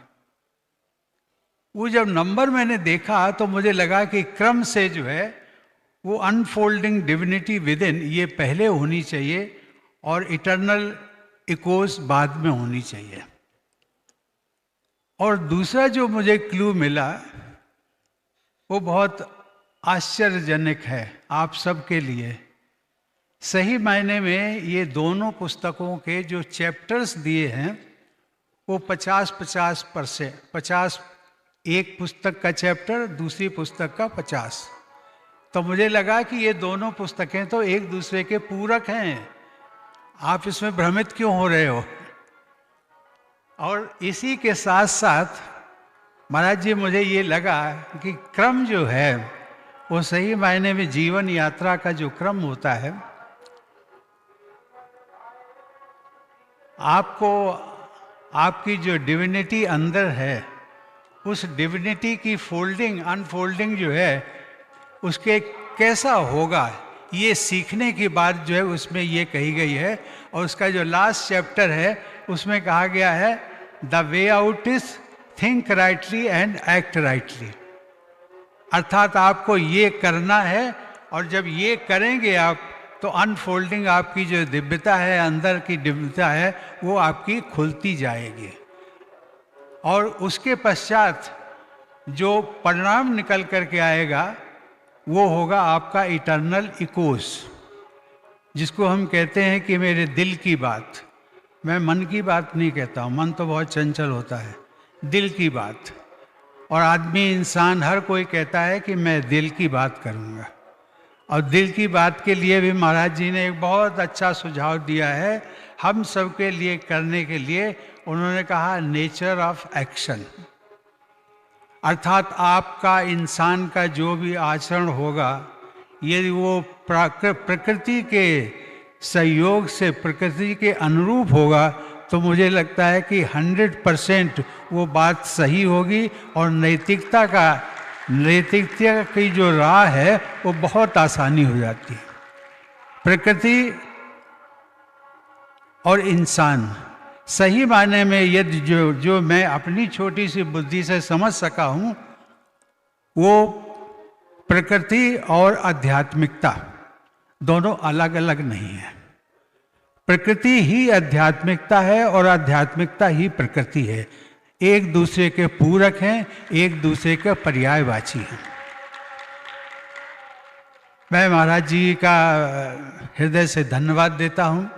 वो जब नंबर मैंने देखा तो मुझे लगा कि क्रम से जो है वो अनफोल्डिंग डिविनिटी विद इन ये पहले होनी चाहिए और इटर्नल इकोस बाद में होनी चाहिए। और दूसरा जो मुझे क्लू मिला वो बहुत आश्चर्यजनक है आप सबके लिए। सही मायने में ये दोनों पुस्तकों के जो चैप्टर्स दिए हैं वो 50-50%, 50 एक पुस्तक का चैप्टर, दूसरी पुस्तक का 50। तो मुझे लगा कि ये दोनों पुस्तकें तो एक दूसरे के पूरक हैं, आप इसमें भ्रमित क्यों हो रहे हो? और इसी के साथ साथ महाराज जी मुझे ये लगा कि क्रम जो है वो सही मायने में जीवन यात्रा का जो क्रम होता है, आपको आपकी जो डिविनिटी अंदर है उस डिविनिटी की फोल्डिंग अनफोल्डिंग जो है उसके कैसा होगा ये सीखने की बात जो है उसमें ये कही गई है। और उसका जो लास्ट चैप्टर है उसमें कहा गया है the way out is think rightly and act rightly, अर्थात आपको ये करना है और जब ये करेंगे आप तो अनफोल्डिंग आपकी जो दिव्यता है, अंदर की दिव्यता है, वो आपकी खुलती जाएगी। और उसके पश्चात जो परिणाम निकल करके आएगा वो होगा आपका इटर्नल इकोस, जिसको हम कहते हैं कि मेरे दिल की बात। मैं मन की बात नहीं कहता हूँ, मन तो बहुत चंचल होता है, दिल की बात। और आदमी, इंसान, हर कोई कहता है कि मैं दिल की बात करूँगा। और दिल की बात के लिए भी महाराज जी ने एक बहुत अच्छा सुझाव दिया है हम सब के लिए करने के लिए। उन्होंने कहा नेचर ऑफ एक्शन, अर्थात आपका, इंसान का जो भी आचरण होगा, यदि वो प्रकृति के सहयोग से, प्रकृति के अनुरूप होगा, तो मुझे लगता है कि 100% वो बात सही होगी और नैतिकता की जो राह है वो बहुत आसानी हो जाती है। प्रकृति और इंसान सही मायने में यदि जो मैं अपनी छोटी सी बुद्धि से समझ सका हूँ, वो प्रकृति और आध्यात्मिकता दोनों अलग अलग नहीं है। प्रकृति ही आध्यात्मिकता है और आध्यात्मिकता ही प्रकृति है, एक दूसरे के पूरक हैं, एक दूसरे के पर्यायवाची हैं। मैं महाराज जी का हृदय से धन्यवाद देता हूँ।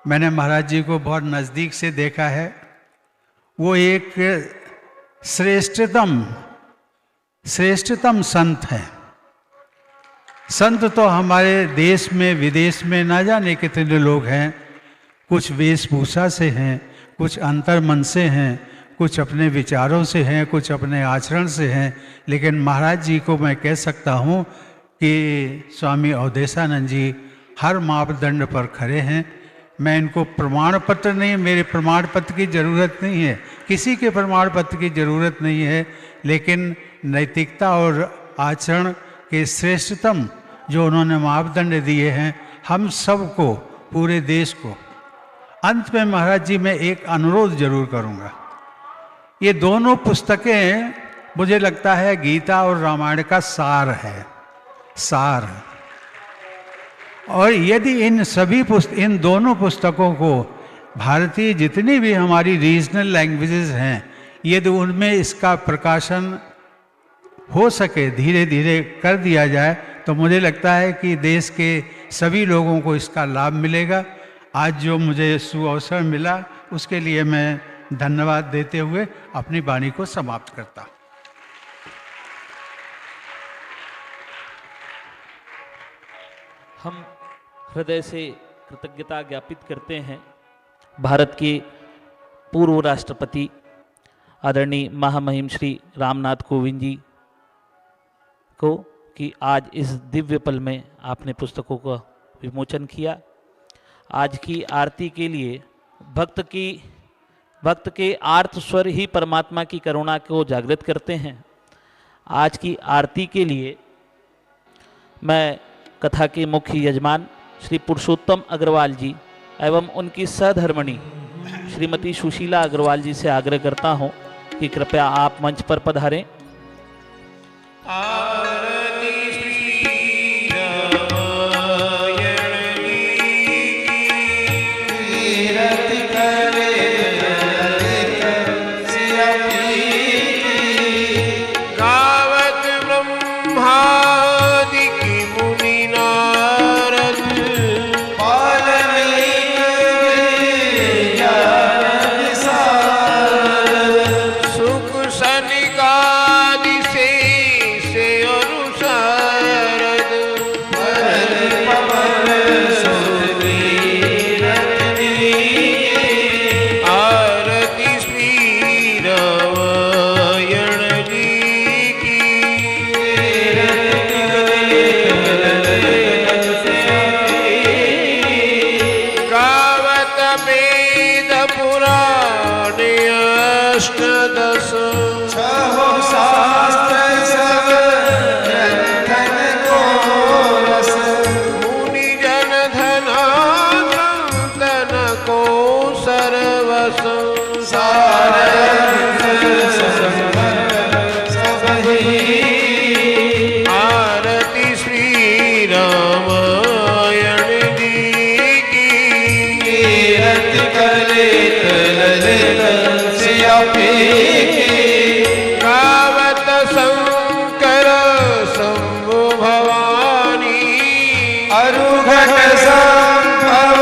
मैंने महाराज जी को बहुत नज़दीक से देखा है। वो एक श्रेष्ठतम संत हैं। संत तो हमारे देश में, विदेश में ना जाने कितने लोग हैं। कुछ वेशभूषा से हैं, कुछ अंतर्मन से हैं, कुछ अपने विचारों से हैं, कुछ अपने आचरण से हैं। लेकिन महाराज जी को मैं कह सकता हूँ कि स्वामी अवधेशानंद जी हर मापदंड पर खड़े हैं। मैं इनको प्रमाण पत्र नहीं, मेरे प्रमाण पत्र की ज़रूरत नहीं है, किसी के प्रमाण पत्र की ज़रूरत नहीं है, लेकिन नैतिकता और आचरण के श्रेष्ठतम जो उन्होंने मापदंड दिए हैं हम सबको, पूरे देश को। अंत में महाराज जी मैं एक अनुरोध जरूर करूँगा। ये दोनों पुस्तकें मुझे लगता है गीता और रामायण का सार है, सार। और यदि इन दोनों पुस्तकों को भारतीय जितनी भी हमारी रीजनल लैंग्वेजेस हैं, यदि उनमें इसका प्रकाशन हो सके, धीरे धीरे कर दिया जाए, तो मुझे लगता है कि देश के सभी लोगों को इसका लाभ मिलेगा। आज जो मुझे सुअवसर मिला उसके लिए मैं धन्यवाद देते हुए अपनी वाणी को समाप्त करता। हम हृदय से कृतज्ञता ज्ञापित करते हैं भारत के पूर्व राष्ट्रपति आदरणीय महामहिम श्री रामनाथ कोविंद जी को कि आज इस दिव्य पल में आपने पुस्तकों का विमोचन किया। आज की आरती के लिए भक्त के आर्त स्वर ही परमात्मा की करुणा को जागृत करते हैं। आज की आरती के लिए मैं कथा के मुख्य यजमान श्री पुरुषोत्तम अग्रवाल जी एवं उनकी सहधर्मिणी श्रीमती सुशीला अग्रवाल जी से आग्रह करता हूं कि कृपया आप मंच पर पधारें। गावत अरु घट संभव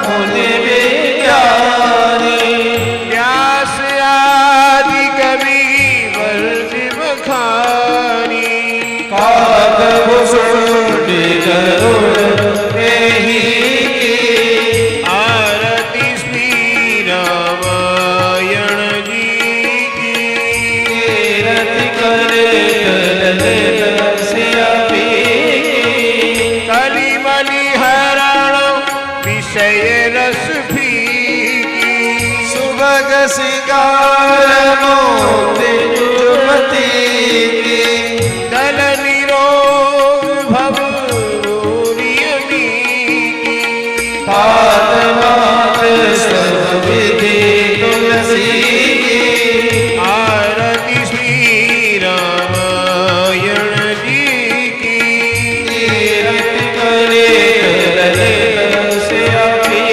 मुनि विज्ञानी व्यास आदि कवि वर्ष बखानी काग भूषुंड गरुड़ एहि की आरती श्री रामायण जी की कीरति करे ललित सिया पी कली मलि हरण विषय रस फीकी सुभग सिंगार मोति जुमती की दल निरोग भव रोरियमी की पाद मात सब विधि तुलसी की आरती श्री रामायण जी की कीरति करे ललित सिया पी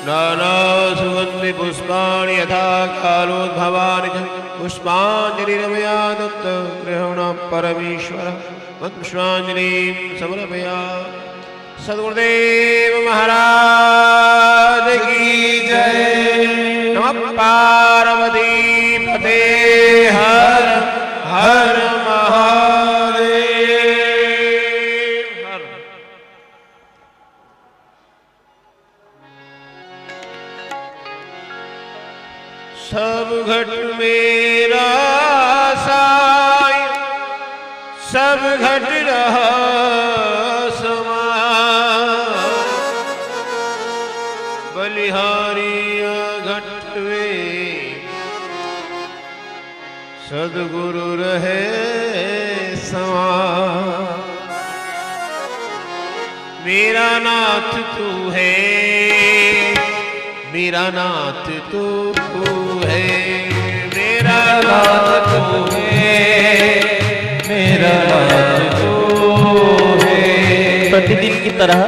नाना सुगंधि पुष्पाणि यथा कालोद्भवानि च पुष्पाञ्जलिरमया दत्त गृहणा परमेश्वर पुष्पाञ्जलिं समर्पयामि। सद्गुरुदेव महाराज की जय। नमः पार्वती पते हर हर महादेव हर। सब घट मेरा साय सब घट रहा समान बलिहारिया घट में सदगुरु रहे समान मेरा नाथ तू है मेरा नाथ तू है मेरा नाथ तू है मेरा नाथ तू है। प्रतिदिन की तरह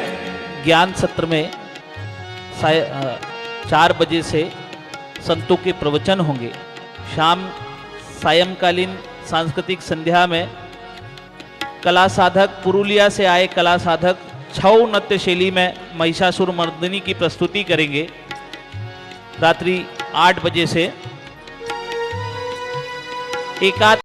ज्ञान सत्र में 4 बजे से संतों के प्रवचन होंगे। शाम सायंकालीन सांस्कृतिक संध्या में कला साधक पुरुलिया से आए कला साधक छऊ नृत्य शैली में महिषासुर मर्दिनी की प्रस्तुति करेंगे। रात्रि 8 बजे से एकाध